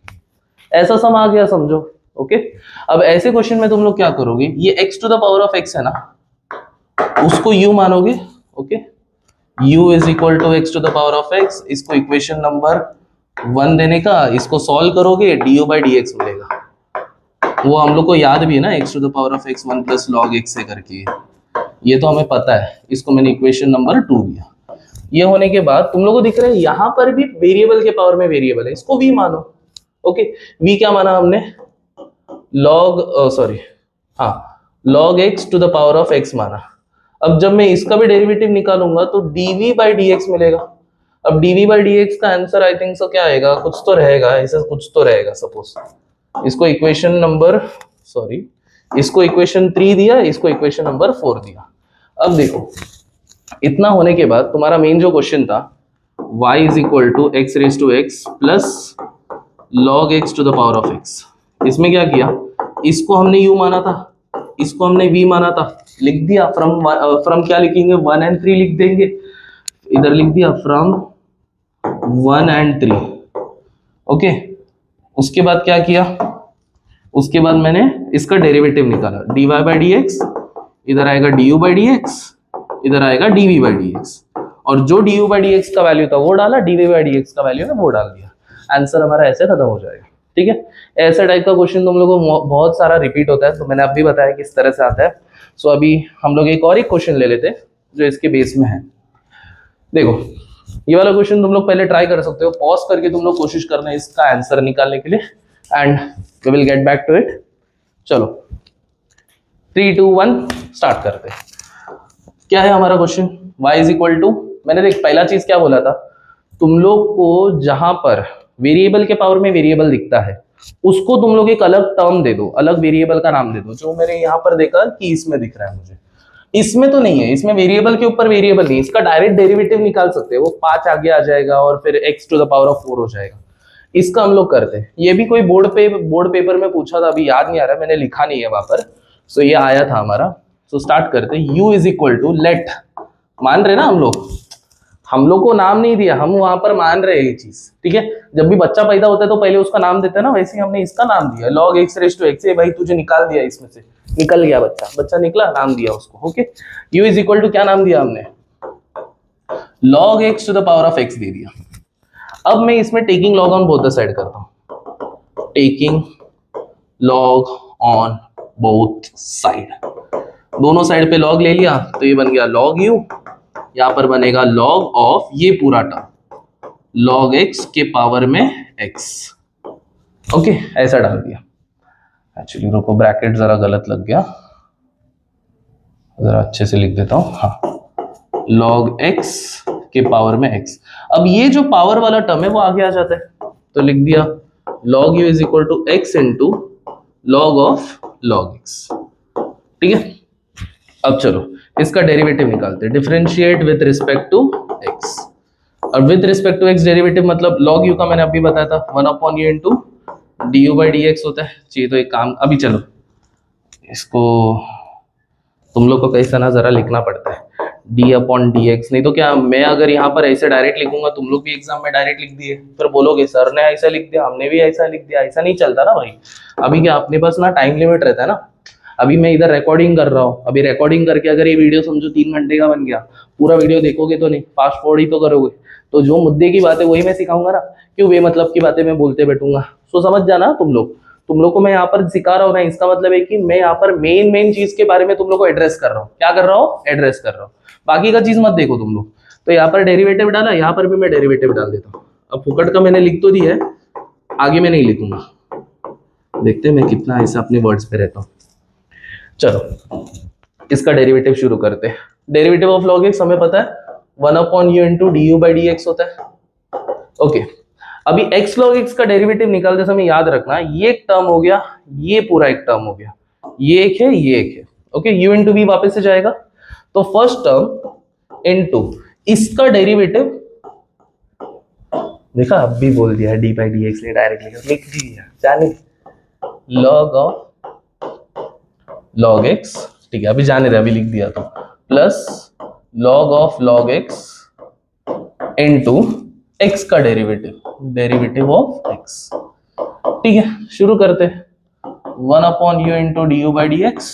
ऐसा सम आ गया समझो। ओके, अब ऐसे क्वेश्चन में तुम लोग क्या करोगे, ये x to the power of x है ना, उसको u मानोगे। Okay, u is equal to x to the power of x, इसको इक्वेशन नंबर 1 देने का, इसको सॉल्व करोगे du बाई डी एक्स मिलेगा। वो हम लोग को याद भी है ना, x to the power of x 1 plus log x से करके, ये तो हमें पता है, इसको मैंने इक्वेशन नंबर 2 दिया। ये होने के बाद तुम लोगों को दिख रहा है यहाँ पर भी वेरिएबल के पावर में वेरिएबल है, इसको v मानो। ओके, v क्या माना हमने, लॉग सॉरी हाँ log x to the power of x माना। अब जब मैं इसका भी डेरिवेटिव निकालूंगा तो dv बाई dx मिलेगा। अब dv बाई dx का आंसर आई थिंक सो क्या आएगा, कुछ तो रहेगा, ऐसा कुछ तो रहेगा। सपोज इसको इक्वेशन नंबर इसको इक्वेशन 3 दिया, इसको इक्वेशन नंबर 4 दिया। अब देखो इतना होने के बाद तुम्हारा मेन जो क्वेश्चन था y is equal to x raise to x plus log x to the power of x, इसमें क्या किया, इसको हमने u माना था, इसको हमने v माना था, लिख दिया फ्रॉम क्या लिखेंगे 1 and 3 लिख देंगे, इधर लिख दिया फ्रॉम 1 and 3। ओके उसके बाद क्या किया, उसके बाद मैंने इसका डेरिवेटिव निकाला dy बाई डी एक्स, इधर आएगा du बाई डी एक्स, इधर आएगा dv बाई डी एक्स, और जो du बाई डी एक्स का वैल्यू था वो डाला, dv बाई डी एक्स का वैल्यू है वो डाल दिया। आंसर हमारा ऐसे खत्म हो जाएगा। ठीक है, ऐसा टाइप का क्वेश्चन तुम लोगों को बहुत सारा रिपीट होता है, तो मैंने अभी बताया किस तरह से आता है। सो अभी हम लोग एक और एक क्वेश्चन ले लेते जो इसके बेस में है। देखो ये वाला क्वेश्चन तुम लोग पहले ट्राई कर सकते हो, पॉज करके तुम लोग कोशिश करना इसका आंसर निकालने के लिए, and we will get back to it. चलो 3 2 1 स्टार्ट करते हैं। क्या है हमारा question, y is equal to, मैंने देख पहला चीज क्या बोला था, तुम लोग को जहां पर वेरिएबल के पावर में वेरिएबल दिखता है उसको तुम लोग एक अलग टर्म दे दो, अलग वेरिएबल का नाम दे दो। जो मैंने यहाँ पर देखा कि इसमें दिख रहा है मुझे, इसमें तो नहीं है, इसमें वेरिएबल के ऊपर वेरिएबल नहीं, इसका डायरेक्ट डेरिवेटिव निकाल सकते हैं, वो 5 आगे आ जाएगा और फिर x to the power of 4 हो जाएगा। इसका हम लोग करते हैं, ये भी कोई बोर्ड पेपर में पूछा था, अभी याद नहीं आ रहा, मैंने लिखा नहीं है वहां पर। सो ये आया था हमारा। सो स्टार्ट करते हैं। u is equal to let, मान रहे ना हम लोग को नाम नहीं दिया, हम वहां पर मान रहे हैं ये चीज। ठीक है, जब भी बच्चा पैदा होता है तो पहले उसका नाम देते हैं ना, वैसे ही हमने इसका नाम दिया log x raise to x। भाई तुझे निकाल दिया, इसमें से निकल गया बच्चा निकला, नाम दिया उसको। Okay, u is equal to क्या नाम दिया हमने, log x to the power of x दे दिया। अब मैं इसमें taking log on both the side करता हूं, taking log on both side, दोनों साइड पे log ले लिया तो ये बन गया log u, यहां पर बनेगा log ऑफ ये पूरा टर्म log x के पावर में x। ओके ऐसा डाल दिया। एक्चुअली रुको, ब्रैकेट जरा गलत लग गया, जरा अच्छे से लिख देता हूं। हाँ, log x के पावर में x। अब ये जो पावर वाला टर्म है वो आगे आ जाता है, तो लिख दिया log u is equal to x into log of log x। ठीक है, अब चलो इसका डेरिवेटिव निकालते हैं, differentiate with respect to x। और with respect to x derivative मतलब log u का मैंने अभी बताया था 1 upon u into du by dx होता है। चाहिए तो एक काम, अभी चलो इसको तुम लोग को कैसा ना जरा लिखना पड़ता है d अपॉन dx, नहीं तो क्या मैं अगर यहाँ पर ऐसे डायरेक्ट लिखूंगा, तुम लोग भी एग्जाम में डायरेक्ट लिख दिए, फिर बोलोगे सर ने ऐसा लिख दिया, हमने भी ऐसा लिख दिया। ऐसा नहीं चलता ना भाई। अभी क्या अपने पास ना टाइम लिमिट रहता है ना, अभी मैं इधर रिकॉर्डिंग कर रहा हूँ, अभी रिकॉर्डिंग करके अगर ये वीडियो समझो 3 घंटे का बन गया, पूरा वीडियो देखोगे तो नहीं, फास्ट फॉरवर्ड ही तो करोगे, तो जो मुद्दे की बात है वही मैं सिखाऊंगा ना, क्यों बेमतलब की बातें मैं बोलते बैठूंगा। सो समझ जाना तुम लोग को मैं यहाँ पर सिखा रहा हूँ ना, इसका मतलब है कि मैं यहाँ पर मेन चीज के बारे में तुम लोग को एड्रेस कर रहा हूँ। क्या कर रहा हूँ, एड्रेस कर रहा हूँ, बाकी का चीज मत देखो तुम लोग। तो यहाँ पर डेरिवेटिव डाला, यहाँ पर भी मैं डेरिवेटिव डाल देता हूँ। अब फुकट का मैंने लिख तो दिया है, आगे मैं नहीं लिखूंगा, देखते हैं मैं कितना ऐसा अपने वर्ड्स पे रहता हूँ। चलो इसका डेरिवेटिव शुरू करते हैं। डेरिवेटिव ऑफ log x हमें पता है 1 upon u into du by dx होता है। ओके, अभी x log x का डेरिवेटिव निकालते समय याद रखना, ये एक टर्म हो गया, ये पूरा एक टर्म हो गया, ये एक है, ये एक है। ओके, u इंटू v वापस से जाएगा, तो फर्स्ट टर्म इंटू इसका डेरिवेटिव, देखा अब भी बोल दिया डी बाई डी एक्स ने डायरेक्ट लिख दिया, जाने log ऑफ log x। ठीक है, अभी जाने दे, अभी लिख दिया तो plus log of log x into x का डेरिवेटिव ऑफ x। ठीक है, शुरू करते हैं। 1 upon u into du by D x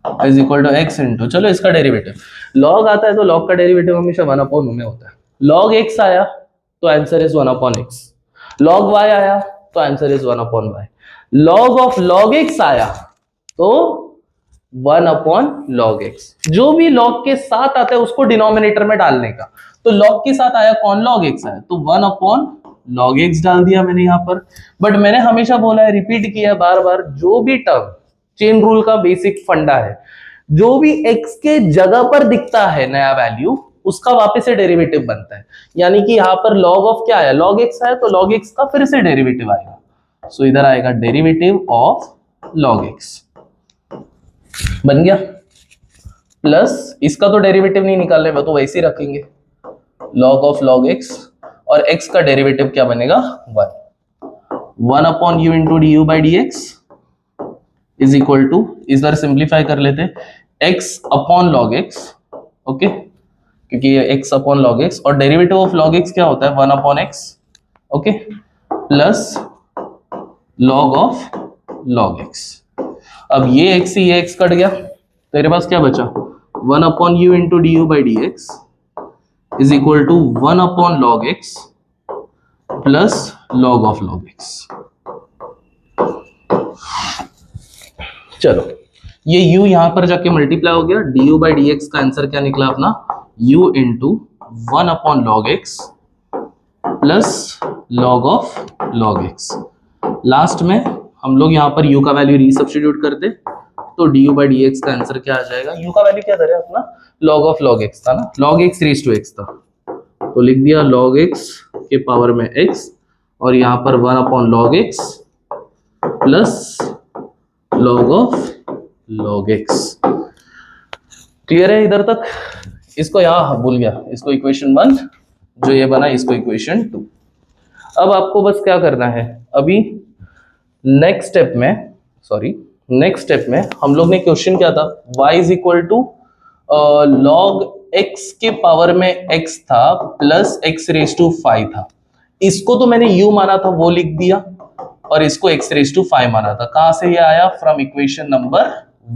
is equal to x into, चलो इसका डेरिवेटिव, log आता है तो log का डेरिवेटिव हमेशा 1 अपॉन u में होता है। log x आया तो answer is 1 upon x, log y आया तो answer is 1 upon y, log of log x आया तो 1 अपॉन log x। जो भी log के साथ आता है उसको डिनोमिनेटर में डालने का, तो log के साथ आया कौन, log x आया, तो 1 अपॉन log x डाल दिया मैंने यहाँ पर। बट मैंने हमेशा बोला है, रिपीट किया बार बार, जो भी टर्म, चेन रूल का बेसिक फंडा है, जो भी x के जगह पर दिखता है नया वैल्यू, उसका वापस से डेरिवेटिव बनता है। यानी कि यहाँ पर log ऑफ क्या आया, log x आया, तो log x का फिर से डेरिवेटिव आएगा। सो इधर आएगा डेरिवेटिव ऑफ log x, बन गया। प्लस इसका तो डेरिवेटिव नहीं निकालने, वो तो वैसे ही रखेंगे, log ऑफ log x, और x का डेरिवेटिव क्या बनेगा, 1 upon u into d u by D x is equal to, इस बार सिंप्लीफाई कर लेते, x upon log x, okay, क्योंकि ये x अपॉन log x, और डेरिवेटिव ऑफ log x क्या होता है, 1 upon x, okay, plus log of log x। अब ये x से ये x कट गया, तेरे पास क्या बचा, 1 upon u into d u by D x is equal to 1 upon log x plus log of log x। चलो, ये u यहां पर जाके मल्टीप्लाई हो गया, D u by D x का आंसर क्या निकला अपना, u into 1 upon log x plus log of log x। Last में हम लोग यहाँ पर u का वैल्यू रीसब्स्टिट्यूट करते, तो D u by D x का आंसर क्या आ जाएगा, u का वैल्यू क्या था अपना, log ऑफ log x था ना, log x raise to x था, तो लिख दिया log x के पावर में x, और यहाँ पर 1 upon log x plus log of log x। Clear है इधर तक? इसको यहाँ भूल गया, इसको इक्वेशन 1 जो ये बना, इसको इक्वेशन 2। अब आपको बस क्या करना है, अभी नेक्स्ट स्टेप में हम लोग ने क्वेश्चन क्या था, y is equal to log x के पावर में x था प्लस x रेज टू 5 था। इसको तो मैंने u माना था, वो लिख दिया, और इसको x रेज टू 5 माना था। कहां से ये आया, फ्रॉम इक्वेशन नंबर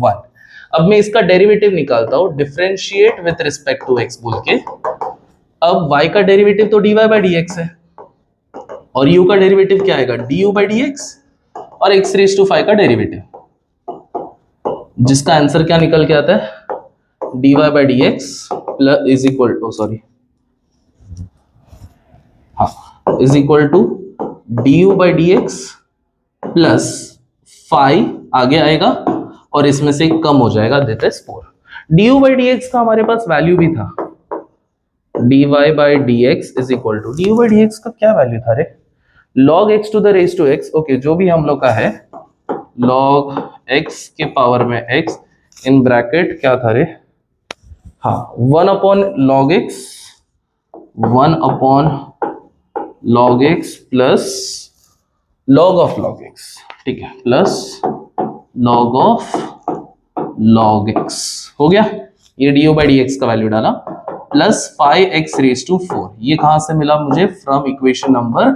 1। अब मैं इसका डेरिवेटिव निकालता हूं, differentiate with respect to x बोल के। अब y का डेरिवेटिव तो dy बाई डी एक्स है, और u का डेरिवेटिव क्या आएगा, du बाई डी एक्स, और x रेज टू 5 का डेरिवेटिव, जिसका आंसर क्या निकल के आता है, dy by D x plus is equal to, sorry, हाँ, is equal to du by D x plus 5 आगे आएगा, और इसमें से कम हो जाएगा, that is 4। du by D x का हमारे पास वैल्यू भी था, dy by D x is equal to, du by D x का क्या वैल्यू था रे, log x to the raise to x, okay, जो भी हम लोग का है, log x के पावर में x इन ब्रैकेट क्या था रे, हाँ, 1 upon log x, 1 upon log x plus log of log x, ठीक है, plus log of log x हो गया। ये du बाई डी एक्स का वैल्यू डाला, प्लस 5x रेज टू 4, ये कहां से मिला मुझे, from equation number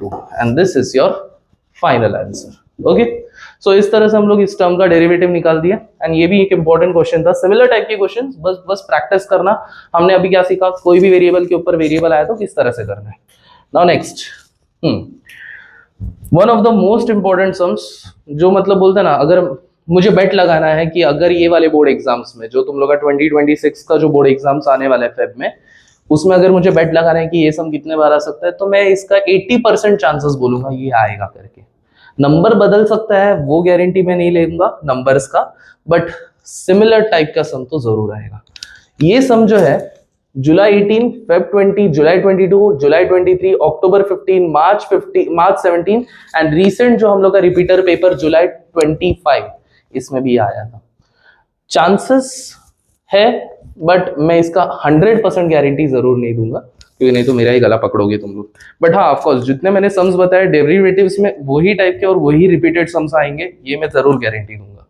2, and this is your final answer. Okay, so इस तरह से हम लोग इस टर्म का डेरिवेटिव निकाल दिया, एंड ये भी एक इंपॉर्टेंट क्वेश्चन था। सिमिलर टाइप के क्वेश्चन बस प्रैक्टिस करना। हमने अभी क्या सीखा, कोई भी वेरिएबल के ऊपर वेरिएबल आया तो किस तरह से करना है। Now next, one of the most important sums, जो मतलब बोलते हैं ना, अगर मुझे बेट लगाना है कि अगर ये वाले बोर्ड एग्जाम्स में, जो तुम लोग का 2026 का जो बोर्ड एग्जाम्स आने वाला है फेब में, उसमें अगर मुझे बेट लगाना है कि ये सम कितने बार आ सकता है, तो मैं इसका 80% चांसेस बोलूंगा ये आएगा करके। नंबर बदल सकता है, वो गारंटी मैं नहीं लूंगा नंबर्स का, बट सिमिलर टाइप का सम तो जरूर आएगा। ये सम जो है, जुलाई 18, Feb 20, July 22, July 23, October 15, March 17, and recent जो हम लोग का रिपीटर पेपर जुलाई 25, इसमें भी आया था। चांसेस है, बट मैं इसका 100% गारंटी जरूर नहीं दूंगा, क्योंकि नहीं तो मेरा ही गला पकड़ोगे तुम लोग। बट हाँ, ऑफकोर्स जितने मैंने सम्स बताए डेरिवेटिव्स में वही टाइप के और वही रिपीटेड सम्स आएंगे, ये मैं जरूर गारंटी दूंगा।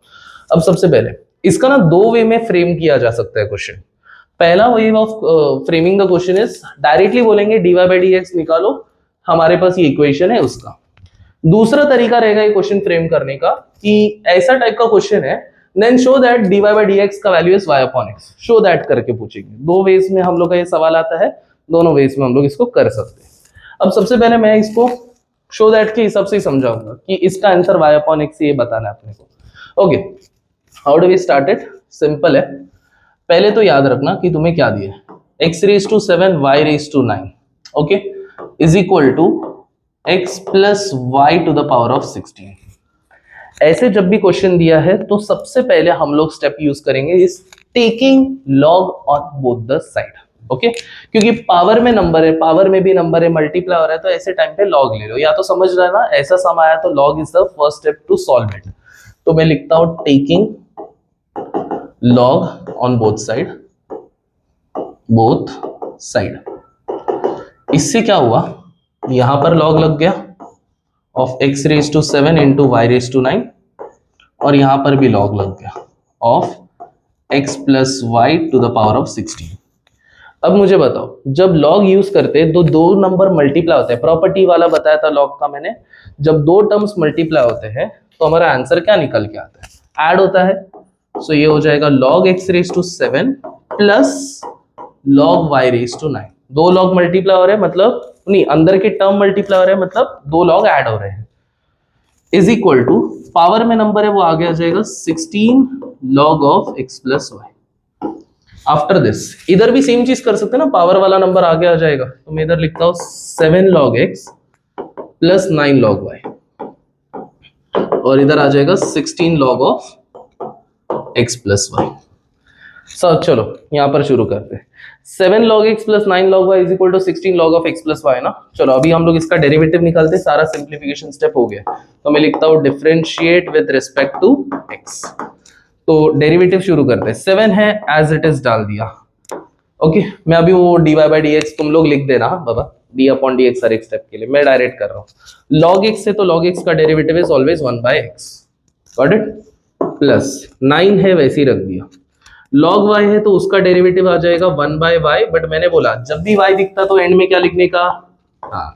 अब सबसे पहले इसका ना 2 वे में फ्रेम किया जा सकता है क्वेश्चन। पहला way of framing the question is, directly बोलेंगे dy बाई डी एक्स निकालो, हमारे पास ये इक्वेशन है उसका। दूसरा तरीका रहेगा ये क्वेश्चन फ्रेम करने का, कि ऐसा टाइप का क्वेश्चन है, then show that dy by D x का value is y upon x, show that करके पूछेंगे। 2 वेज में हम लोग का ये सवाल आता है, दोनों वेज में हम लोग इसको कर सकते हैं। अब सबसे पहले मैं इसको शो दैट के हिसाब से समझाऊंगा कि इसका आंसर y अपॉन x ये बताना है अपने को। Okay, how do we start it, simple है। पहले तो याद रखना कि तुम्हें क्या दिया है, x raise to 7 y raise to 9, okay, is equal to x plus y to the power of 16। ऐसे जब भी क्वेश्चन दिया है तो सबसे पहले हम लोग स्टेप यूज करेंगे इस taking log on both the side. Okay, क्योंकि पावर में नंबर है, पावर में भी नंबर है, मल्टीप्लाई हो रहा है, तो ऐसे टाइम पे लॉग ले लो। या तो समझ रहा है ना, ऐसा सम आया तो log is the first step to solve it. तो मैं लिखता हूं taking log on both side, both side. इससे क्या हुआ, यहां पर लॉग लग गया of x raise to 7 into y raise to 9, और यहां पर भी लॉग लग गया of x plus y to the power of 16। अब मुझे बताओ, जब लॉग यूज करते हैं तो दो नंबर मल्टीप्लाई होते हैं, प्रॉपर्टी वाला बताया था लॉग का मैंने। जब दो टर्म्स मल्टीप्लाई होते हैं तो हमारा आंसर क्या निकल के आता है, ऐड होता है। सो ये हो जाएगा log x raise to 7 plus log y raise to 9। दो लॉग मल्टीप्लाई हो रहे हैं, मतलब नहीं, अंदर के टर्म मल्टीप्लाई हो रहे हैं, मतलब दो लॉग ऐड हो रहे हैं, इज इक्वल टू पावर में नंबर है वो आगे आ जाएगा 16 log of x plus y. After this इधर भी सेम चीज कर सकते हैं ना, पावर वाला नंबर आगे आ जाएगा, तो मैं इधर लिखता हूं 7 log x plus 9 log y, और इधर आ जाएगा 16 log of x plus y. सब चलो यहां पर शुरू करते हैं। 7 log x plus 9 log y is equal to 16 log of x plus y ना। चलो अभी हम लोग इसका डेरिवेटिव निकालते हैं, सारा सिंप्लीफिकेशन स्टेप हो गया। तो मैं लिखता हूं differentiate with respect to x। तो डेरिवेटिव शुरू करते हैं। 7 है एज इट इज डाल दिया। ओके, मैं अभी वो dy बाई dx तुम लोग लिख देना बाबा, d अपॉन dx हर एक स्टेप के लिए, मैं डायरेक्ट कर रहा हूँ। log x से तो log x का derivative is always 1 by x, got it, plus 9 है वैसे ही रख दिया। log y है तो उसका डेरिवेटिव आ जाएगा 1 बाय y, बट मैंने बोला जब भी y दिखता तो एंड में क्या लिखने का, हाँ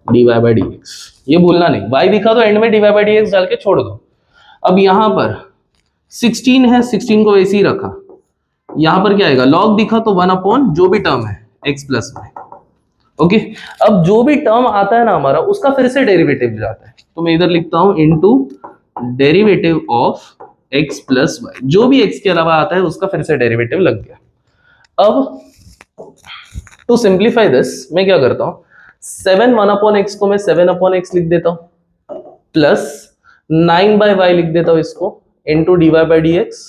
dy बाई dx। ये भूलना नहीं, y दिखा तो एंड में dy बाई dx डाल के छोड़ दो। अब यहां पर 16 है, 16 को वैसे ही रखा। यहां पर क्या आएगा, log दिखा तो 1 अपॉन जो भी टर्म है x प्लस वाई। ओके, अब जो भी टर्म आता है ना हमारा, उसका फिर से डेरिवेटिव जाता है। तो मैं इधर लिखता हूं into derivative of x plus y, जो भी x के अलावा आता है उसका फिर से डेरिवेटिव लग गया। अब टू सिंप्लीफाई दिस मैं क्या करता हूं, 7 1 अपॉन x को मैं 7 अपॉन x लिख देता हूं, प्लस 9 बाय y लिख देता हूं इसको, इनटू dy बाई dx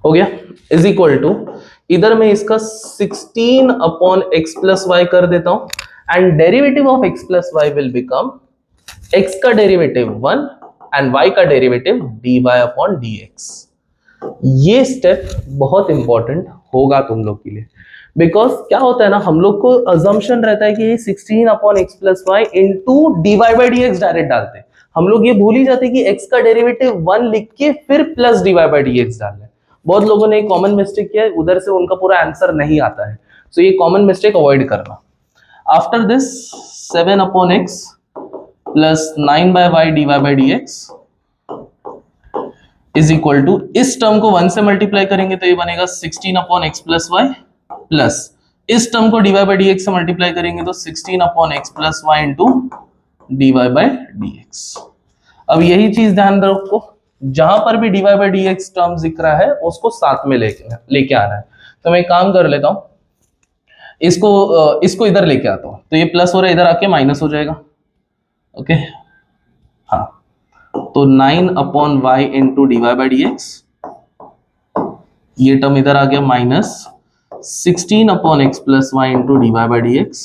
हो गया, इज इक्वल टू इधर मैं इसका 16 अपॉन x प्लस वाई कर देता हूं, and derivative of x plus y will become x का डेरिवेटिव 1 एंड y का डेरिवेटिव dy अपॉन dx। ये स्टेप बहुत इंपॉर्टेंट होगा तुम लोग के लिए, बिकॉज क्या होता है ना, हम लोग को अजम्पशन रहता है कि ये 16 upon x plus y into dy by dx direct डालते हैं। हम लोग ये भूल ही जाते हैं कि x का डेरिवेटिव 1 लिख के फिर प्लस dy बाई dx डालना है। बहुत लोगों ने एक कॉमन मिस्टेक किया है, उधर से उनका पूरा आंसर नहीं आता है, सो ये कॉमन मिस्टेक अवॉइड करना। After this 7 upon x plus 9 by y dy by dx is equal to, इस टर्म को 1 से मल्टीप्लाई करेंगे तो ये बनेगा 16 upon x plus y, plus इस टर्म को dy बाई dx से मल्टीप्लाई करेंगे तो 16 upon x plus y into dy by dx। अब यही चीज ध्यान रखो, जहां पर भी dy बाई dx टर्म दिख रहा है उसको साथ में लेके आना है। तो मैं एक काम कर लेता हूं, इसको इधर लेके आता हूं, तो ये प्लस हो रहा है, इधर आके माइनस हो जाएगा। ओके, हाँ, तो 9 upon y into dy by dx, ये टर्म इधर आ गया, minus 16 upon x plus y into dy by dx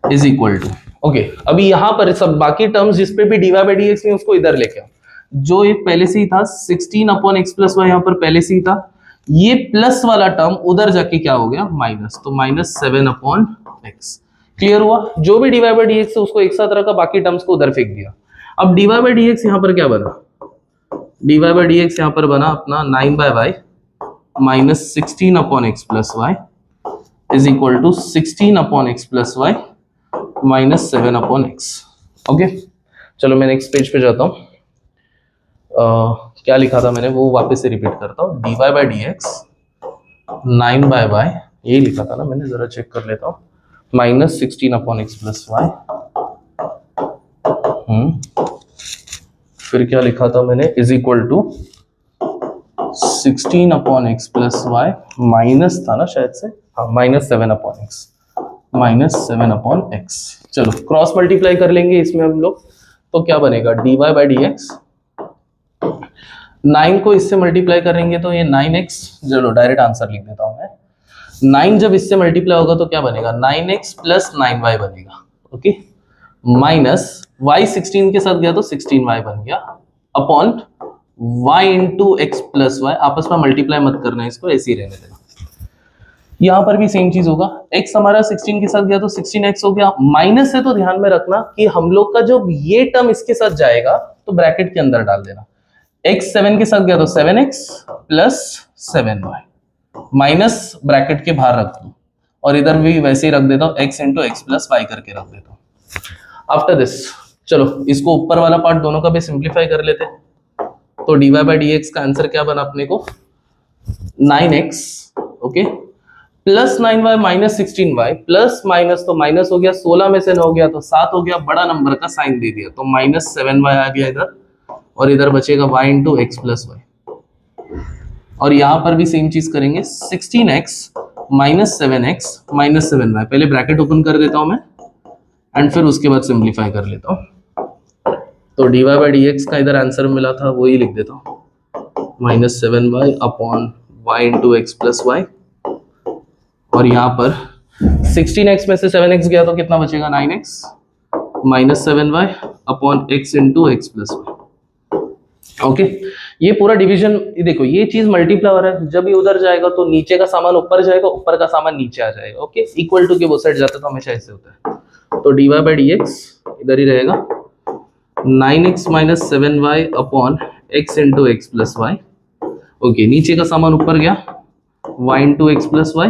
is equal to, okay, अभी यहां पर सब बाकी टर्म्स जिसपे भी dy बाई dx नहीं उसको इधर लेके आओ। जो ये पहले से ही था 16 अपॉन x प्लस वाई यहां पर पहले से ही था, ये प्लस वाला टर्म उधर जाके क्या हो गया, माइनस, तो माइनस 7 अपॉन x। क्लियर हुआ, जो भी dy बाई dx है उसको एक साथ रखा, बाकी टर्म्स को उधर फेंक दिया। अब dy बाई dx यहां पर क्या बना, dy बाई dx यहां पर बना अपना 9 by y minus 16 upon x plus y is equal to 16 upon x plus y minus 7 upon x। Okay, चलो मैं नेक्स्ट पेज पे जाता हूं। क्या लिखा था मैंने वो वापस से रिपीट करता हूँ, dy by dx 9 by y, यही लिखा था ना मैंने, जरा चेक कर लेता हूँ, minus 16 upon x plus y, फिर क्या लिखा था मैंने, is equal to 16 upon x plus y, minus था ना शायद से, हाँ, माइनस 7 अपॉन x। -7/x। चलो क्रॉस मल्टीप्लाई कर लेंगे इसमें हम लोग, तो क्या बनेगा dy/dx। 9 को इससे मल्टीप्लाई करेंगे तो ये 9x, चलो डायरेक्ट आंसर लिख देता हूं मैं। 9 जब इससे मल्टीप्लाई होगा तो क्या बनेगा 9x + 9y बनेगा। ओके, माइनस y 16 के साथ गया तो 16y बन गया, upon y into x plus y. आपस में मल्टीप्लाई मत करना, इसको ऐसे ही रहने देना। यहां पर भी सेम चीज होगा, x हमारा 16 के साथ गया तो 16x हो गया। माइनस है तो ध्यान में रखना कि हम लोग का जब ये टर्म इसके साथ जाएगा तो ब्रैकेट के अंदर डाल देना। x 7 के साथ गया तो 7x plus 7y, minus bracket के बाहर रख दो, और इधर भी वैसे ही रख देता हूं x into x plus y करके रख देता हूं। आफ्टर दिस चलो इसको ऊपर वाला पार्ट दोनों का भी सिंप्लीफाई कर लेते हैं। तो dy/dx का आंसर क्या बना अपने को 9x, okay, plus 9y minus 16y, plus minus तो माइनस हो गया, 16 में से 9 गया तो 7 हो गया, बड़ा नंबर का साइन दे दिया तो -7y आ गया इधर, और इधर बचेगा y into x plus y. और यहां पर भी सेम चीज करेंगे, 16x minus 7x minus 7y। पहले ब्रैकेट ओपन कर देता हूं मैं एंड फिर उसके बाद सिंप्लीफाई कर लेता हूं। तो dy/dx का इधर आंसर मिला था वही लिख देता हूं, -7y upon y into x plus y. और यहाँ पर 16x में से 7x गया तो कितना बचेगा 9x minus 7y upon x into x plus y. Okay, ये पूरा डिवीजन देखो, ये चीज मल्टीप्लाई हो रहा है, जब ये उधर जाएगा तो नीचे का सामान ऊपर जाएगा, ऊपर का सामान नीचे आ जाएगा। ओके, इक्वल टू के वो साइड जाता है तो हमेशा ऐसे होता है। तो dy/dx इधर ही रहेगा 9x minus 7y upon x into x plus y. Okay, नीचे का सामान ऊपर गया, y into x plus y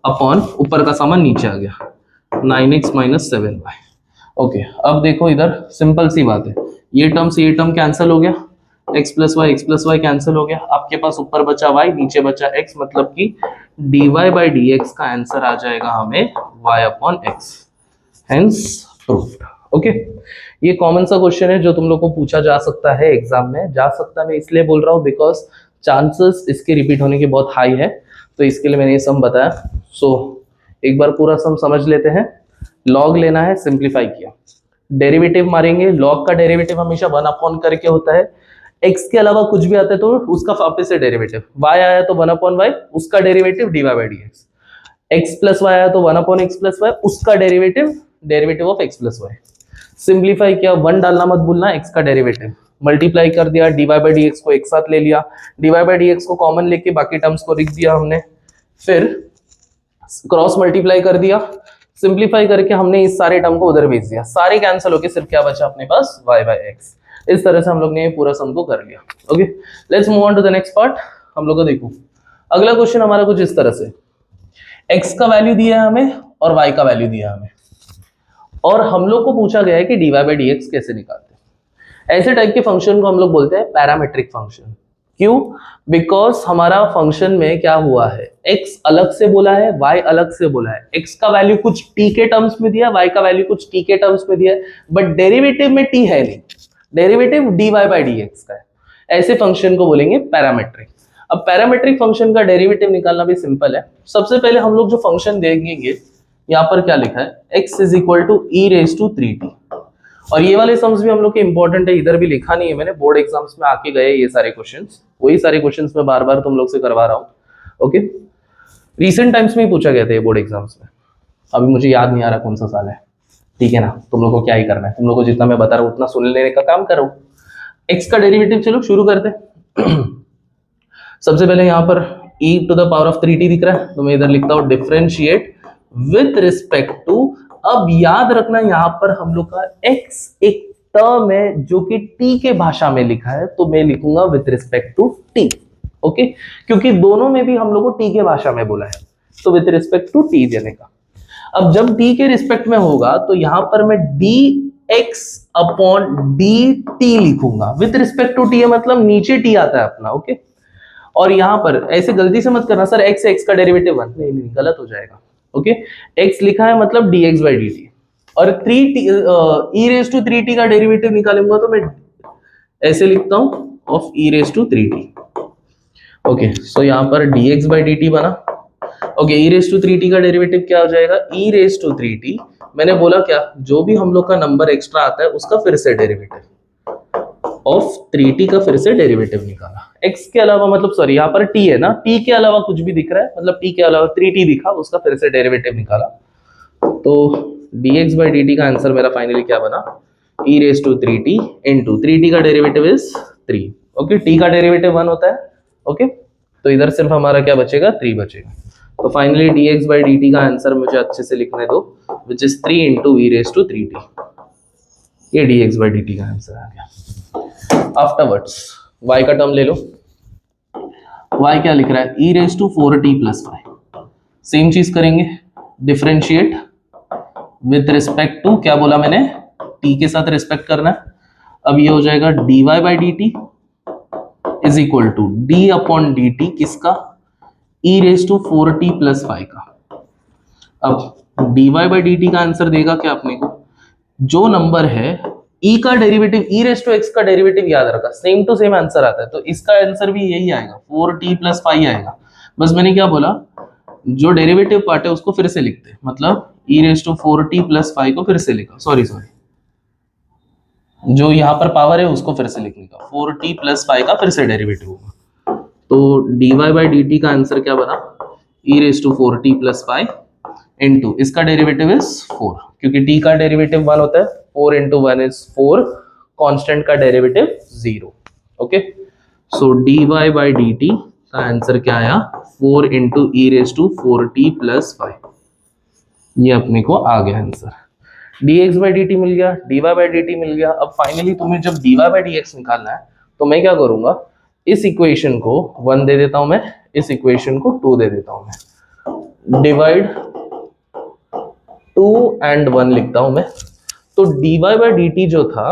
upon ऊपर का सामान नीचे आ गया 9x माइनस 7y। ओके, अब देखो इधर सिंपल सी बात है, ये टर्म से ये टर्म कैंसिल हो गया, x प्लस वाई कैंसिल हो गया, आपके पास ऊपर बचा y नीचे बचा x, मतलब कि dy/dx का आंसर आ जाएगा हमें y upon x, hence proved. Okay, ये कॉमन सा क्वेश्चन है जो तुम लोग को पूछा जा सकता है एग्जाम में। जा सकता है मैं इसलिए बोल रहा हूँ बिकॉज चांसेस इसके रिपीट होने के बहुत हाई है, तो इसके लिए मैंने ये सम बताया। सो एक बार पूरा सम समझ लेते हैं। लॉग लेना है, सिंप्लीफाई किया, डेरिवेटिव मारेंगे। लॉग का डेरिवेटिव हमेशा 1 अपॉन करके होता है, x के अलावा कुछ भी आता है तो उसका वापस से डेरिवेटिव, y आया तो 1 अपॉन वाई, उसका derivative dy/dx, x plus y आया तो 1 अपॉन एक्स प्लस वाई, उसका डेरिवेटिव ऑफ x प्लस वाई। सिंप्लीफाई किया, 1 डालना मत भूलना, x का डेरिवेटिव, मल्टीप्लाई कर दिया, dy/dx को एक साथ ले लिया, dy/dx को कॉमन लेके बाकी टर्म्स को लिख दिया हमने, फिर क्रॉस मल्टीप्लाई कर दिया, सिंप्लीफाई करके हमने इस सारे टर्म को उधर भेज दिया, सारे कैंसिल होके सिर्फ क्या बचा अपने पास y/x। इस तरह से हम लोग ने पूरा सम को कर लिया। Okay, let's move on to the next part. हम लोग को देखो अगला क्वेश्चन हमारा कुछ इस तरह से, x का वैल्यू दिया है हमें और y का वैल्यू दिया है हमें, और हम लोग को पूछा गया है कि dy/dx कैसे निकालते हैं। ऐसे टाइप के फंक्शन को हम लोग बोलते हैं पैरामेट्रिक फंक्शन। क्यों? बिकॉज हमारा फंक्शन में क्या हुआ है, x अलग से बोला है, y अलग से बोला है, x का वैल्यू कुछ t के टर्म्स में दिया, y का वैल्यू कुछ t के टर्म्स में दिया है, बट डेरिवेटिव में t है नहीं, डेरिवेटिव dy/dx का है। ऐसे फंक्शन को बोलेंगे पैरामेट्रिक। अब पैरामेट्रिक फंक्शन का डेरिवेटिव निकालना भी सिंपल है। सबसे पहले हम लोग जो फंक्शन देखेंगे, यहाँ पर क्या लिखा है, x is equal to e⁻3t। और ये वाले सम्स भी हम लोग के इंपॉर्टेंट है, इधर भी लिखा नहीं है मैंने, बोर्ड एग्जाम्स में आके गए ये सारे क्वेश्चंस, वही सारे क्वेश्चंस मैं बार बार तुम लोग से करवा रहा हूँ। ओके, रिसेंट टाइम्स में ही पूछा गया था ये बोर्ड एग्जाम्स में, अभी मुझे याद नहीं आ रहा कौन सा साल है, ठीक है ना। तुम लोग को क्या ही करना है, तुम लोग को जितना मैं बता रहा हूँ उतना सुन लेने का काम करो। एक्स का डेरिवेटिव चलो शुरू करते हैं। सबसे पहले यहाँ पर e⁻3t दिख रहा है, तो मैं इधर लिखता हूँ डिफरेंशिएट विथ रिस्पेक्ट टू। अब याद रखना यहाँ पर हम लोग का x एक टर्म है जो कि t के भाषा में लिखा है, तो मैं लिखूंगा with respect to t। Okay, क्योंकि दोनों में भी हम लोग को t के भाषा में बोला है, तो विथ रिस्पेक्ट टू t देने का। अब जब t के रिस्पेक्ट में होगा तो यहां पर मैं dx अपॉन dt लिखूंगा। विथ रिस्पेक्ट टू t है मतलब नीचे t आता है अपना। ओके, और यहां पर ऐसे गलती से मत करना सर x का डेरिवेटिव 1, नहीं गलत हो जाएगा। ओके, x लिखा है मतलब dx/dt, और 3t e⁻3t का डेरिवेटिव निकालूंगा तो मैं ऐसे लिखता हूं ऑफ e⁻3t। ओके, सो यहां पर dx/dt बना, okay, E raise to 3t का डेरिवेटिव क्या हो जाएगा, ई रेस टू 3t, मैंने बोला क्या, जो भी हम लोग का नंबर एक्स्ट्रा आता है उसका फिर से डेरिवेटिव ऑफ 3t का फिर से डेरिवेटिव निकाला। x के अलावा, मतलब सॉरी यहाँ पर t है ना, t के अलावा कुछ भी दिख रहा है, मतलब t के अलावा 3t दिखा, उसका फिर से डेरिवेटिव निकाला। तो dx by dt का आंसर मेरा फाइनली क्या बना, e raise to 3t into 3t का डेरिवेटिव इज 3। ओके, t का डेरिवेटिव 1 होता है। ओके, तो इधर सिर्फ हमारा क्या बचेगा, 3 बचेगा। तो फाइनली dx by dt का आंसर मुझे अच्छे से लिखने दो, which is 3 into e raise to 3t। ये dx by dt का आंसर आ गया। आफ्टरवर्ड्स y का टर्म ले लो, y क्या लिख रहा है, e raise to 4t plus 5। Same चीज करेंगे, डिफरेंशिएट विथ रिस्पेक्ट टू, क्या बोला मैंने, t के साथ रिस्पेक्ट करना है। अब ये हो जाएगा dy by dt is equal to d upon dt किसका, e raise to 4t plus 5 का। अब dy by dt का आंसर देगा क्या अपने को, जो नंबर है e का derivative, e raise to x का डेरिवेटिव याद रखा, सेम टू सेम आंसर आता है, तो इसका आंसर भी यही आएगा, 4t प्लस 5 आएगा। बस मैंने क्या बोला, जो डेरिवेटिव पार्ट है उसको फिर से लिखते, मतलब e raise to 4t plus 5 को फिर से लिखा, सॉरी जो यहाँ पर पावर है उसको फिर से लिखने का, 4t प्लस 5 का फिर से डेरिवेटिव होगा। तो dy by dt का आंसर क्या बना, e raise to 4t plus 5 into इसका डेरिवेटिव इज 4, क्योंकि t का डेरिवेटिव 1 होता है, 4 इंटू 1 इज 4, कांस्टेंट का derivative 0। Okay, so dy by dt का आंसर क्या आया, 4 into e raise to 4t plus 5। ये अपने को आ गया आंसर। dx by dt मिल गया, dy by dt मिल गया। अब फाइनली तुम्हें जब dy by dx निकालना है तो मैं क्या करूंगा, इस इक्वेशन को 1 दे देता हूं मैं, इस इक्वेशन को 2 दे देता हूं मैं, डिवाइड 2 एंड 1 लिखता हूं मैं। तो dy by dt जो था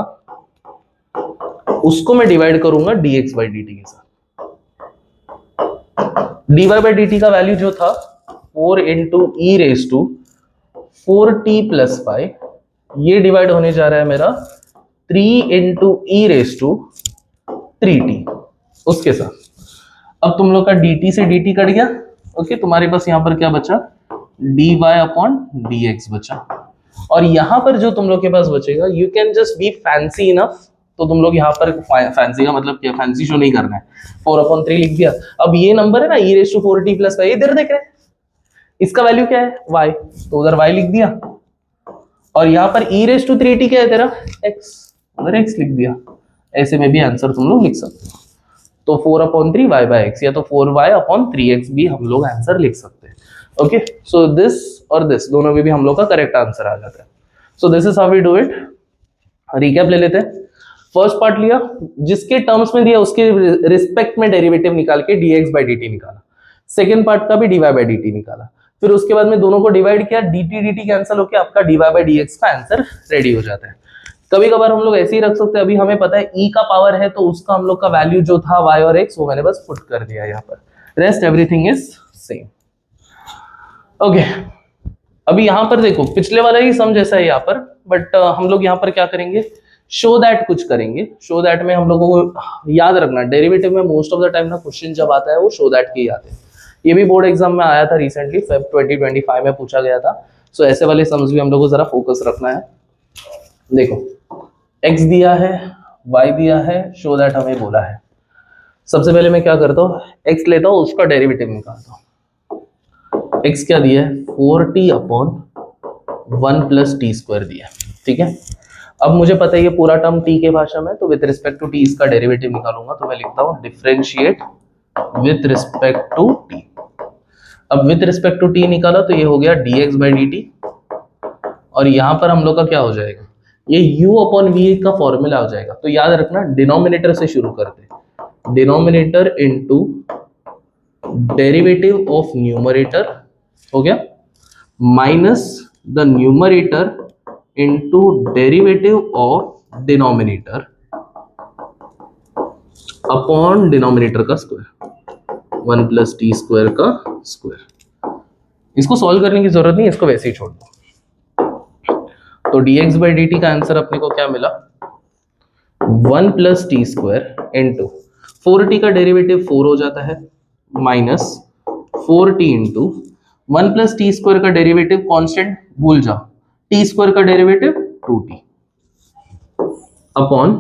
उसको मैं डिवाइड करूंगा dx by dt के साथ। dy by dt का वैल्यू जो था 4 into e raise to 4t plus 5, ये डिवाइड होने जा रहा है मेरा 3 into e raise to 3t उसके साथ। अब तुम लोग का dt से dt कट गया। ओके, तुम्हारे पास यहां पर क्या बचा, dy अपॉन dx बचा। और यहां पर जो तुम लोग के पास बचेगा, you can just be fancy enough, तो तुम लोग यहाँ पर फैंसी का मतलब क्या, फैंसी शो नहीं करना है, 4/3 लिख दिया। अब ये नंबर है ना e raise to 4t plus 5, इधर देख रहे हैं, इसका वैल्यू क्या है y, तो उधर y लिख दिया। और यहाँ पर e रेस टू 3t क्या है तेरा, x, उधर x लिख दिया। ऐसे में भी आंसर तुम लोग लिख सकते हो। तो 4/3 y बाय x, या तो 4y अपॉन 3x भी हम लोग आंसर लिख सकते हैं। ओके, सो दिस और दिस दोनों में भी हम लोग का करेक्ट आंसर आ जाता है। So this is how we do it. Recap ले लेते हैं। फर्स्ट पार्ट लिया, जिसके टर्म्स में दिया उसके रिस्पेक्ट में डेरिवेटिव निकाल के dx by dt निकाला। सेकेंड पार्ट का भी dy by dt निकाला। फिर उसके बाद में दोनों को डिवाइड किया, dt dt कैंसिल होकर आपका dy by dx का आंसर रेडी हो जाता है। कभी कभार हम लोग ऐसे ही रख सकते हैं, अभी हमें पता है e का पावर है तो उसका हम लोग का वैल्यू जो था y और x, वो मैंने बस पुट कर दिया यहाँ पर, rest everything is same. Okay, अभी यहाँ पर देखो, पिछले वाला ही सम जैसा है यहाँ पर, बट हम लोग यहाँ पर क्या करेंगे, शो दैट कुछ करेंगे। शो दैट में हम लोगों को याद रखना, डेरिवेटिव में मोस्ट ऑफ द टाइम ना क्वेश्चन जब आता है वो शो दैट के ही आते हैं। ये भी बोर्ड एग्जाम में आया था रिसेंटली, फेब 2025 में पूछा गया था। सो ऐसे वाले सम्स भी हम लोग को जरा फोकस रखना है। देखो, x दिया है, y दिया है, शो दैट हमें बोला है। सबसे पहले मैं क्या करता हूँ, x लेता हूँ, उसका डेरिवेटिव निकालता हूँ। x क्या दिया है, 4t upon 1 plus t square दिया है, ठीक है। अब मुझे पता है ये पूरा टर्म t के भाषा में, तो विथ रिस्पेक्ट टू t इसका डेरिवेटिव निकालूंगा, तो मैं लिखता हूँ differentiate with respect to t। अब विथ रिस्पेक्ट टू t निकाला तो ये हो गया dx by dt, और यहां पर हम लोग का क्या हो जाएगा, ये u अपॉन v का फॉर्मूला हो जाएगा। तो याद रखना, डिनोमिनेटर से शुरू करते हैं, denominator into derivative of numerator हो गया, minus the numerator into derivative of denominator upon denominator का स्क्वायर, 1 प्लस टी स्क्वायर का स्क्वायर। इसको सॉल्व करने की जरूरत नहीं, इसको वैसे ही छोड़ दो। तो dx by dt का आंसर अपने को क्या मिला, 1 plus t square into 4t का डेरिवेटिव 4 हो जाता है, minus 4t into 1 plus t square का डेरिवेटिव कांस्टेंट भूल जाओ, टी स्क्वायर का derivative 2t upon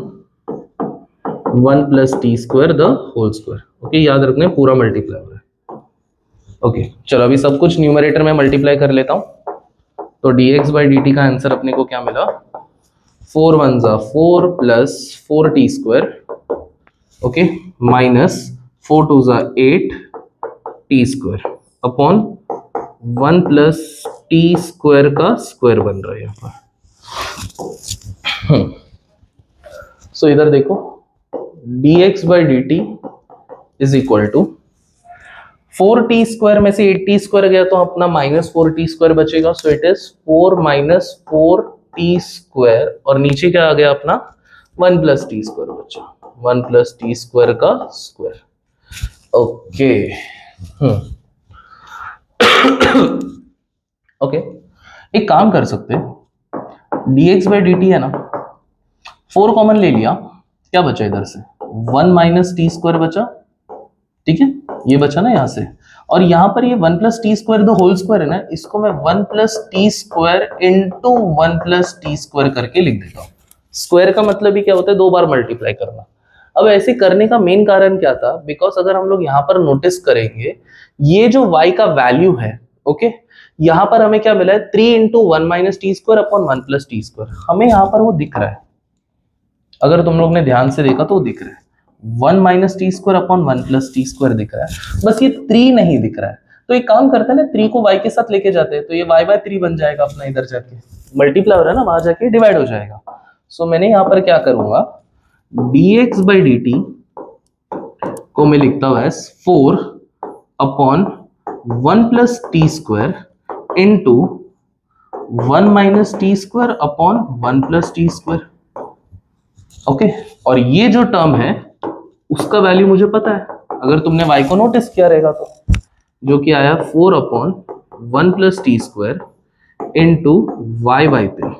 1 plus t square the whole square. Okay, याद रखना है पूरा मल्टीप्लाई हो रहा है। ओके चलो अभी सब कुछ न्यूमरेटर में मल्टीप्लाई कर लेता हूं। तो dx बाई dt का आंसर अपने को क्या मिला, 4 1 जा 4 plus 4t square, okay, minus 4 2 जा 8 t square upon 1 plus t square का स्क्वायर बन रहा है यहाँ पर। सो इधर देखो dx by dt is equal to 4t square में से 8t स्क्वायर गया तो अपना माइनस 4t स्क्वायर बचेगा, so it is 4 minus 4t square, और नीचे क्या आ गया अपना 1 प्लस टी स्क्वायर बचा, 1 प्लस टी स्क्वायर का स्क्वायर। ओके ओके एक काम कर सकते हैं, dx बाई dt है ना, 4 कॉमन ले लिया, क्या बचा इधर से 1 माइनस टी स्क्वायर बचा, ठीक है ये बचा ना यहाँ से, और यहाँ पर ये 1 plus t square the whole square है ना, इसको मैं 1 plus t square into 1 plus t square करके लिख देता हूँ। स्क्वायर का मतलब ही क्या होता है, 2 बार मल्टीप्लाई करना। अब ऐसे करने का मेन कारण क्या था, बिकॉज अगर हम लोग यहाँ पर नोटिस करेंगे ये जो y का वैल्यू है, ओके, यहाँ पर हमें क्या मिला है 3 into 1 minus t square upon 1 plus t square, हमें यहाँ पर वो दिख रहा है, अगर तुम लोग ने ध्यान से देखा तो वो दिख रहा है 1 minus t square upon 1 plus t square दिख रहा है, बस ये 3 नहीं दिख रहा है। तो एक काम करते हैं ना, 3 को y के साथ लेके जाते हैं, तो ये y बाय 3 बन जाएगा अपना, इधर जाके मल्टीप्लाई हो रहा है ना, वहां जाके डिवाइड हो जाएगा। सो मैंने यहाँ पर क्या करूंगा, dx बाई dt को मैं लिखता हूँ as 4 upon 1 plus t square into 1 minus t square upon 1 plus t square, okay, और ये जो टर्म है उसका वैल्यू मुझे पता है, अगर तुमने y को नोटिस किया रहेगा तो, जो कि आया 4 upon 1 plus t square into y by 3,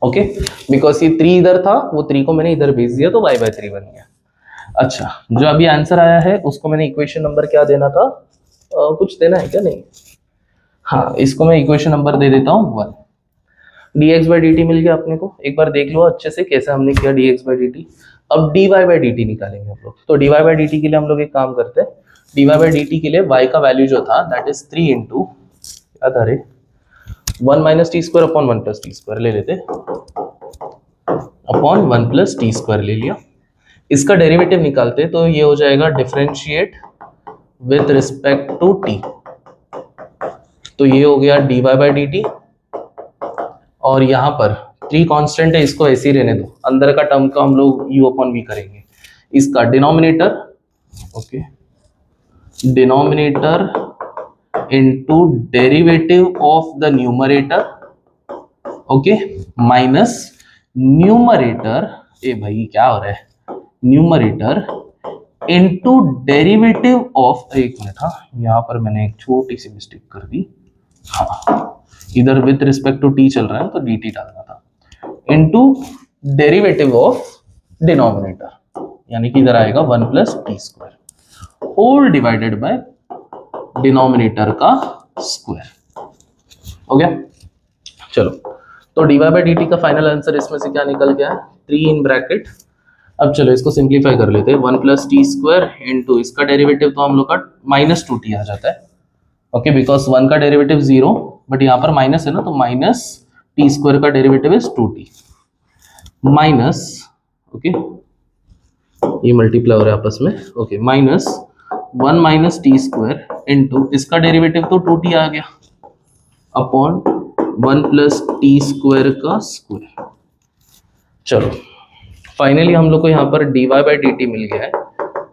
okay, because ये 3 इधर था, वो 3 को मैंने इधर भेज दिया तो y बाई 3 बन गया। अच्छा, जो अभी आंसर आया है उसको मैंने इक्वेशन नंबर क्या देना था, कुछ देना है क्या, नहीं, हाँ इसको मैं इक्वेशन नंबर दे देता हूँ 1। dx बाई dt मिल गया अपने को, एक बार देख लो अच्छे से कैसे हमने किया dx बाई dt। अब dy बाई dt निकालेंगे हम लोग, तो dy बाई dt के लिए हम लोग एक काम करते हैं, dy बाई dt के लिए y का वैल्यू जो था दैट इज 3 इंटू क्या था रे 1 minus t square upon 1 plus t square ले लेते, अपॉन 1 प्लस टी स्क्वायर ले लिया, इसका डेरिवेटिव निकालते तो ये हो जाएगा differentiate with respect to t, तो ये हो गया dy बाई dt, और यहाँ पर 3 कांस्टेंट है, इसको ऐसे ही रहने दो, अंदर का टर्म का हम लोग u अपॉन v करेंगे, इसका denominator, okay, denominator into derivative of the numerator, okay, minus numerator, ए भाई क्या हो रहा है, न्यूमरेटर इनटू डेरिवेटिव ऑफ, एक मिनट, हाँ यहाँ पर मैंने एक छोटी सी मिस्टेक कर दी, हाँ इधर विथ रिस्पेक्ट टू टी चल रहा है तो dt डालना था, इनटू डेरिवेटिव ऑफ डिनोमिनेटर, यानी कि इधर आएगा 1 plus t square whole divided by denominator का स्क्वायर, हो गया। चलो तो dy बाई dt का फाइनल आंसर इसमें से क्या निकल गया है, 3 इन ब्रैकेट। अब चलो इसको सिंप्लीफाई कर लेते हैं, 1 प्लस टी स्क्वायर इंटू इसका डेरिवेटिव तो हम लोग का माइनस 2t आ जाता है, ओके, बिकॉज 1 का डेरिवेटिव 0, बट यहाँ पर माइनस है ना, तो माइनस टी स्क्वायर का derivative is 2t minus, okay, ये मल्टीप्लाई हो रहा है आपस में, okay, minus 1 minus t square into इसका डेरिवेटिव तो 2t आ गया अपॉन 1 प्लस टी स्क्वायर का स्क्वायर। चलो फाइनली हम लोग को यहाँ पर dy बाई dt मिल गया है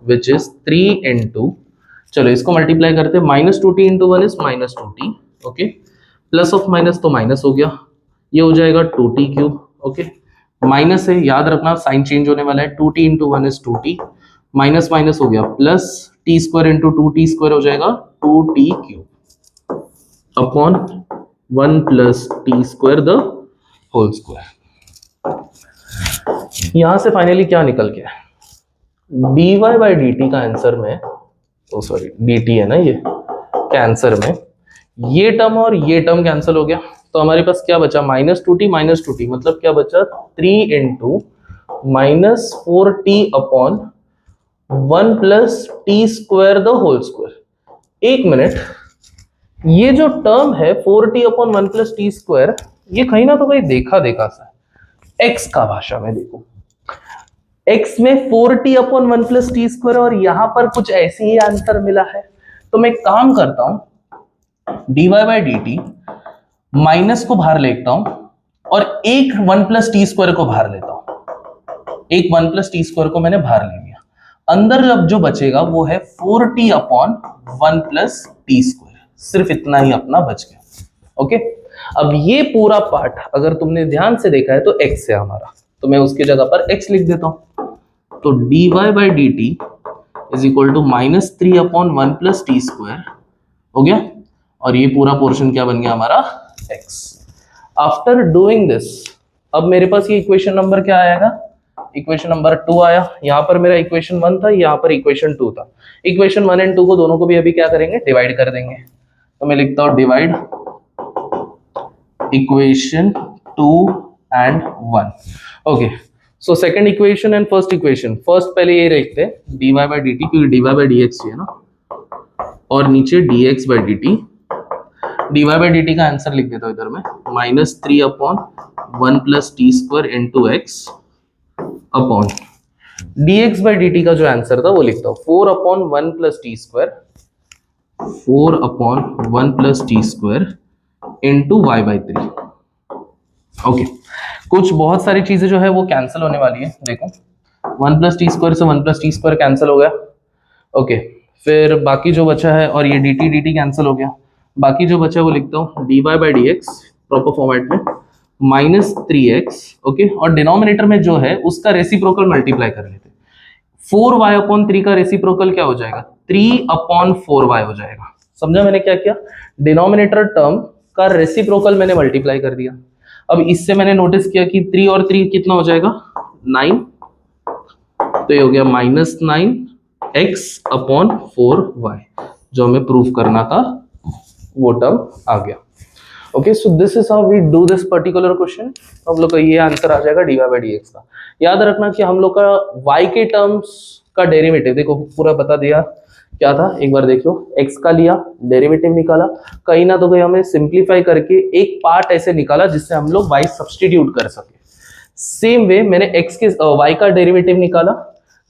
विच इज 3 इंटू, चलो इसको मल्टीप्लाई करते हैं, minus 2t into 1 is minus 2t, okay, plus of minus तो माइनस हो गया, ये हो जाएगा 2t क्यूब, ओके, माइनस है याद रखना साइन चेंज होने वाला है, 2t into 1 is 2t, minus minus हो गया plus, t square into 2t square हो जाएगा 2t cube upon 1 plus t square the whole square. यहां से फाइनली क्या निकल गया, dy बाई dt का आंसर में, ओ सॉरी dt है ना ये, के आंसर में ये टर्म और ये टर्म कैंसिल हो गया, तो हमारे पास क्या बचा, -2t मतलब क्या बचा, 3 इंटू -4t upon 1 plus t square the whole square. एक मिनट, ये जो टर्म है 4t upon 1 plus t square, ये कहीं ना तो कहीं देखा देखा सा है। एक्स का भाषा में देखो, x में 4t upon 1 plus t square और यहां पर कुछ ऐसे ही आंसर मिला है। तो मैं एक काम करता हूं, dy by d T minus को बाहर लेता हूं और एक 1 प्लस टी स्क्वायर को बाहर लेता हूं। एक 1 प्लस टी स्क्वायर को मैंने बाहर ले लिया, अंदर अब जो बचेगा वो है 4t upon 1 plus t square. सिर्फ इतना ही अपना बच गया। ओके, अब ये पूरा पार्ट अगर तुमने ध्यान से देखा है तो x है हमारा, तो मैं उसकी जगह पर x लिख देता हूं। तो dy by d t is equal to -3 upon 1 plus t square हो गया, और ये पूरा पोर्शन क्या बन गया हमारा, x। आफ्टर डूइंग दिस, अब मेरे पास ये इक्वेशन नंबर क्या आएगा, इक्वेशन नंबर 2 आया। यहाँ पर मेरा इक्वेशन 1 था, यहाँ पर इक्वेशन 2 था। इक्वेशन 1 एंड 2 को दोनों को भी अभी क्या करेंगे, डिवाइड कर देंगे। तो मैं लिखता हूँ divide equation 2 and 1। Okay, so second equation and first equation, first पहले ये लिखते हैं dy बाई डी टी, क्योंकि dy बाई डी एक्स है ना, और नीचे dx by d T. dy by d T का आंसर लिख देता हूं इधर में, -3 upon 1 plus t square into x upon dx by d T का जो आंसर था वो लिखता हूं 4 upon 1 plus t square, 4 upon 1 plus t square into y by 3। Okay, कुछ बहुत सारी चीजें जो है वो कैंसिल होने वाली है। देखो 1 प्लस टी स्क्वायर से 1 प्लस टी स्क्वायर कैंसिल हो गया। ओके, फिर बाकी जो बचा है, और ये डी टी कैंसिल हो गया, बाकी जो बचा है वो लिखता हूँ dy by D x proper format में -3x। ओके, और डिनोमिनेटर में जो है उसका रेसिप्रोकल मल्टीप्लाई कर लेते हैं। 4y अपॉन 3 का रेसिप्रोकल क्या हो जाएगा, 3 अपॉन 4y हो जाएगा। समझा मैंने क्या किया, डिनोमिनेटर टर्म का रेसिप्रोकल मैंने मल्टीप्लाई कर दिया। अब इससे मैंने नोटिस किया कि 3 और 3 कितना हो जाएगा, 9, तो ये हो गया -9x अपॉन 4y, जो हमें प्रूफ करना था वो टर्म आ गया। Okay, so this is how we do this particular question. हम लोग का ये आंसर आ जाएगा dy बाई डी एक्स का। याद रखना कि हम लोग का y के टर्म्स का डेरिवेटिव, देखो पूरा बता दिया क्या था, एक बार देखो, x का लिया, डेरिवेटिव निकाला, कहीं ना तो कहीं हमें सिंप्लीफाई करके एक पार्ट ऐसे निकाला जिससे हम लोग y सब्सटीट्यूट कर सके। सेम वे मैंने x के y का डेरिवेटिव निकाला,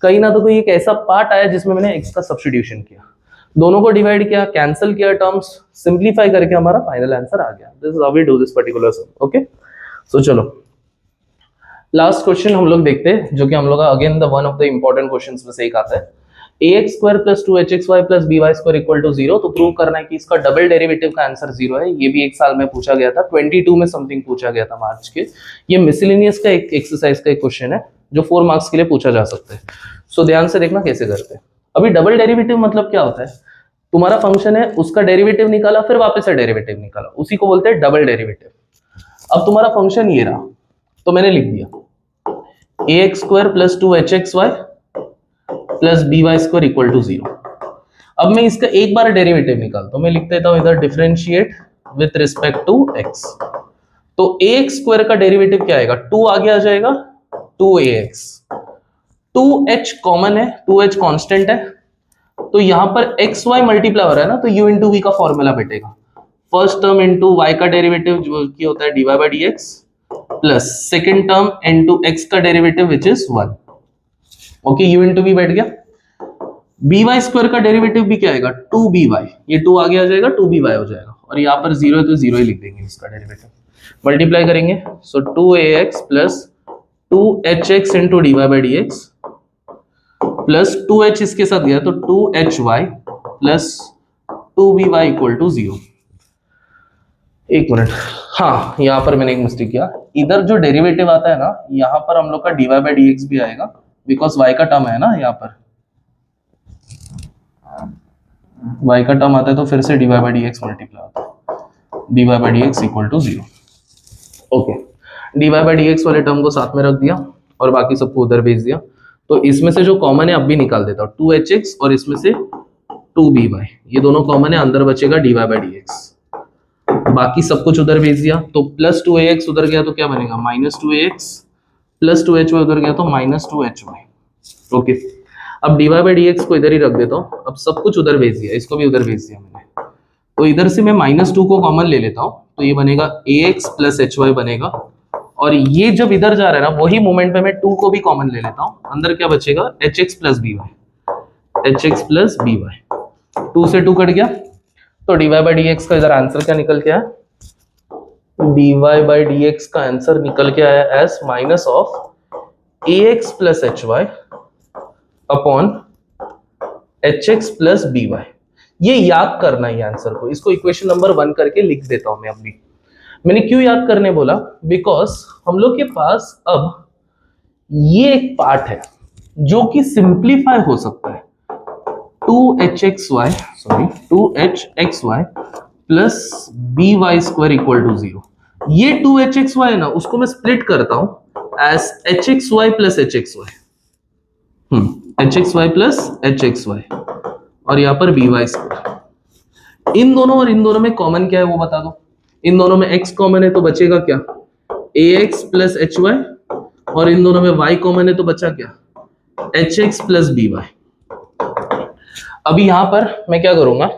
कहीं ना तो कोई एक ऐसा पार्ट आया जिसमें मैंने x का सब्सटीट्यूशन किया, दोनों को डिवाइड किया, कैंसिल किया टर्म्स, सिंप्लीफाई करके हमारा फाइनल आंसर आ गया। This is how we do this particular sum. Okay, so चलो लास्ट क्वेश्चन हम लोग देखते हैं, जो कि हम लोग का again the one of the important questions में से एक आता है। ax square plus 2hxy plus by square equal to 0। तो प्रूव करना है कि इसका डबल डेरिवेटिव का आंसर 0 है। ये भी एक साल में पूछा गया था, 22 में समथिंग पूछा गया था मार्च के। ये मिसलेनियस का एक एक्सरसाइज का एक क्वेश्चन है जो 4 मार्क्स के लिए पूछा जा सकता है। सो ध्यान से देखना कैसे करते हैं। अभी डबल डेरिवेटिव मतलब क्या होता है, तुम्हारा फंक्शन है, उसका डेरिवेटिव निकाला, फिर वापस से डेरिवेटिव निकाला, उसी को बोलते हैं डबल डेरिवेटिव। अब तुम्हारा फंक्शन ये रहा, तो मैंने लिख दिया ax square plus 2hxy plus by square equal to 0। अब मैं इसका एक बार डेरिवेटिव निकालता हूं, मैं लिख देता हूं इधर differentiate with respect to x। तो ax स्क्वायर का डेरिवेटिव क्या आएगा, 2 आगे आ जाएगा, 2ax। 2h कॉमन है, 2h कांस्टेंट है, तो यहां पर एक्स वाई मल्टीप्लाई हो रहा है ना, तो u इंटू वी का फॉर्मूला बैठेगा। फर्स्ट टर्म इंटू वाई का डेरिवेटिव जो कि होता है dy by D x, plus second term into x का derivative which is 1। Okay, u into v बैठ गया। by स्क्वायर का डेरिवेटिव भी क्या आएगा, 2by, ये 2 आगे आ जाएगा, 2by हो जाएगा, और यहाँ पर 0 है तो 0 ही लिख देंगे इसका डेरिवेटिव, मल्टीप्लाई करेंगे। सो 2ax plus 2hx into dy by D x plus 2h इसके साथ गया तो 2hy plus 2by equal to 0। एक मिनट, हाँ यहाँ पर मैंने एक मिस्टेक किया, इधर जो डेरिवेटिव आता है ना, यहाँ पर हम लोग का dy बाई डी एक्स भी आएगा, बिकॉज y का टर्म है ना, यहाँ पर y का टर्म आता है, तो फिर से dy by D x multiply होता है, dy by D x equal to 0। Okay, dy by D x वाले टर्म को साथ में रख दिया और बाकी सबको उधर भेज दिया। तो इसमें से जो कॉमन है अब भी निकाल देता हूं, 2hx और इसमें से 2by, ये दोनों कॉमन है, अंदर बचेगा dy बाई डी एक्स। बाकी सब कुछ उधर भेज दिया, तो प्लस 2ax उधर गया तो क्या बनेगा माइनस 2ax, प्लस 2hy उधर गया तो माइनस 2hy। ओके, अब dy बाई डी को इधर ही रख देता हूँ। अब सब कुछ उधर भेज दिया, इसको भी उधर भेज दिया मैंने, तो इधर से मैं -2 को कॉमन ले लेता हूँ, तो ये बनेगा ax प्लस hy बनेगा, और ये जब इधर जा रहा है ना वही मोमेंट पे मैं 2 को भी कॉमन ले लेता हूँ, अंदर क्या बचेगा hx plus by, hx plus by, 2 से 2 कट गया, तो dy बाई डी का इधर आंसर क्या निकल के आया, dy बाई डी का आंसर निकल के आया as minus of ax plus hy upon hx plus by। ये याद करना है आंसर को, इसको इक्वेशन नंबर 1 करके लिख देता हूं मैं अभी। मैंने क्यों याद करने बोला, बिकॉज हम लोग के पास अब ये एक पार्ट है जो कि सिंप्लीफाई हो सकता है, 2hxy plus by square equal to 0। ये 2hxy है ना, उसको मैं स्प्लिट करता हूं as hxy plus hxy, hxy plus hxy, और यहाँ पर by स्क्वायर। इन दोनों और इन दोनों में कॉमन क्या है वो बता दो। इन दोनों में x कॉमन है तो बचेगा क्या, ax प्लस hy, और इन दोनों में y कॉमन है तो बचा क्या, hx प्लस by। अभी यहां पर मैं क्या करूंगा,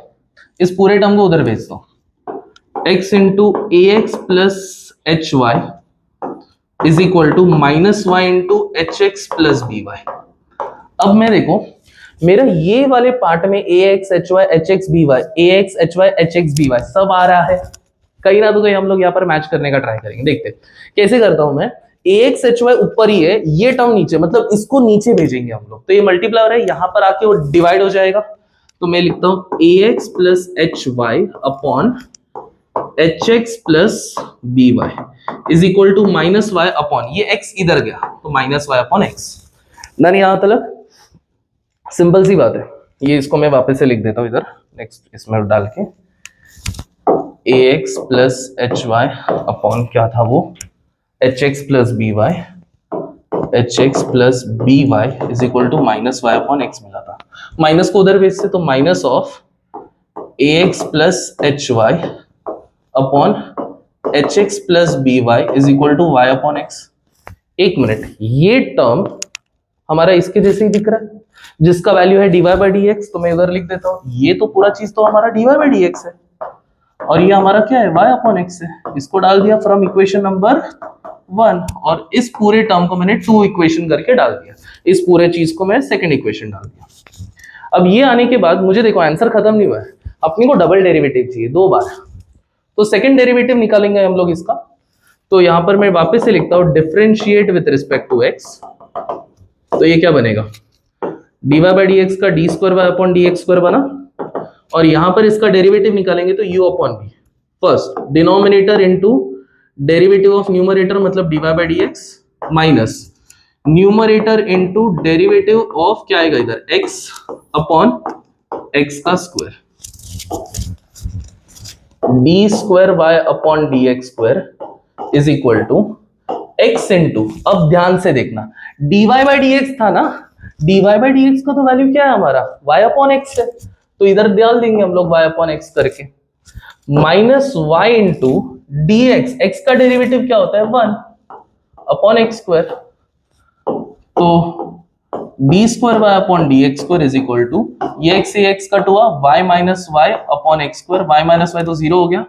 इस पूरे टर्म को उधर भेजता हूं, x into ax plus hy is equal to minus y into hx plus by। अब मैं देखो मेरा ये वाले पार्ट में ax hy hx by, ax hy hx by सब आ रहा है, कहीं ना तो कहीं हम लोग यहाँ पर मैच करने का ट्राई करेंगे। देखते कैसे करता हूं मैं, ax hy ऊपर ही है, ये टर्म नीचे, मतलब इसको नीचे भेजेंगे हम लोग, तो ये मल्टीप्लाई है, यहाँ पर आके वो डिवाइड हो जाएगा, तो मैं लिखता हूं ax plus hy upon hx plus by is equal to minus y upon, ये x इधर गया तो माइनस y अपॉन x। ना यहाँ तक सिंपल सी बात है, ये इसको मैं वापस से लिख देता हूं इधर, नेक्स्ट इसमें डाल के ax प्लस hy अपॉन क्या था वो hx plus by, hx plus by is equal to minus y upon x मिला था, माइनस को उधर भेजते तो minus of ax plus hy upon hx plus by is equal to y upon x। एक मिनट, ये टर्म हमारा इसके जैसे ही दिख रहा है जिसका वैल्यू है dy बाई डी एक्स, तो मैं उधर लिख देता हूँ, ये तो पूरा चीज तो हमारा dy बाई डी एक्स है, और ये हमारा क्या है y अपॉन x है, इसको डाल दिया फ्रॉम इक्वेशन नंबर 1, और इस पूरे टर्म को मैंने 2 इक्वेशन करके डाल दिया, इस पूरे चीज को मैं सेकंड इक्वेशन डाल दिया। अब ये आने के बाद मुझे देखो आंसर खत्म नहीं हुआ है, अपने को डबल डेरिवेटिव चाहिए 2 बार, तो सेकंड डेरिवेटिव निकालेंगे हम लोग इसका, तो यहां पर मैं वापस से लिखता हूं differentiate with respect to x, तो ये क्या बनेगा dy बाई डी एक्स का d square y upon d x square बना, और यहां पर इसका डेरिवेटिव निकालेंगे तो u upon v, first denominator into derivative of numerator मतलब dy by D x minus numerator into derivative of क्या आएगा इधर x अपॉन x का square, d square y upon d x square is equal to x into, अब ध्यान से देखना dy by D x था ना, dy बाई डी एक्स का तो वैल्यू क्या है हमारा y अपॉन x है, तो इधर डाल देंगे हम लोग y अपॉन x करके, minus y into d x, x का डेरिवेटिव क्या होता है 1 अपॉन x स्क्वायर, तो d square y upon d x square is equal to, ये x से x कट हुआ y minus y upon x square, y minus y तो 0 हो गया,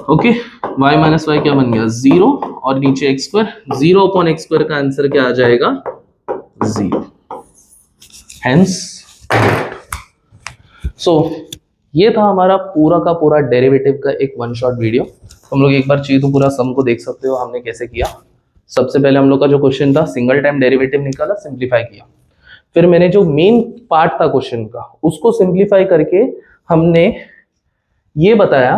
ओके y माइनस वाई क्या बन गया 0, और नीचे x square, 0 upon x square का आंसर क्या आ जाएगा 0, हेंस सो ये था हमारा पूरा का पूरा डेरिवेटिव का एक वन शॉट वीडियो। हम लोग एक बार चाहिए तो पूरा सम को देख सकते हो हमने कैसे किया। सबसे पहले हम लोग का जो क्वेश्चन था सिंगल टाइम डेरिवेटिव निकाला, सिंप्लीफाई किया, फिर मैंने जो मेन पार्ट था क्वेश्चन का उसको सिंप्लीफाई करके हमने ये बताया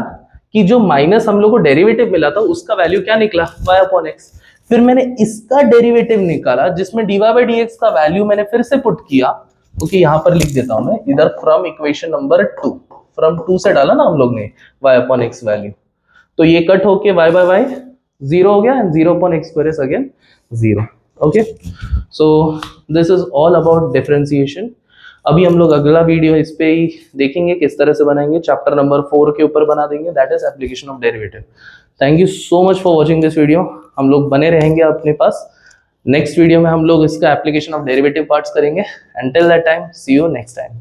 कि जो माइनस हम लोग को डेरिवेटिव मिला था उसका वैल्यू क्या निकला y अपॉन x, फिर मैंने इसका डेरिवेटिव निकाला जिसमें dy बाई डी एक्स का वैल्यू मैंने फिर से पुट किया, क्योंकि यहां पर लिख देता हूं मैं इधर फ्रॉम इक्वेशन नंबर 2, फ्रॉम 2 से डाला ना हम लोग ने y अपॉन x वैल्यू, तो ये कट होके y बाय y 0 हो गया and 0 upon x square is again 0। Okay, so this is all about differentiation. अभी हम लोग अगला वीडियो इस पे ही देखेंगे किस तरह से बनाएंगे, चैप्टर नंबर 4 के ऊपर बना देंगे, that is application of derivative. Thank you so much for watching this video. हम लोग बने रहेंगे अपने पास, नेक्स्ट वीडियो में हम लोग इसका एप्लीकेशन ऑफ डेरिवेटिव पार्ट्स करेंगे। Until that time, see you next time.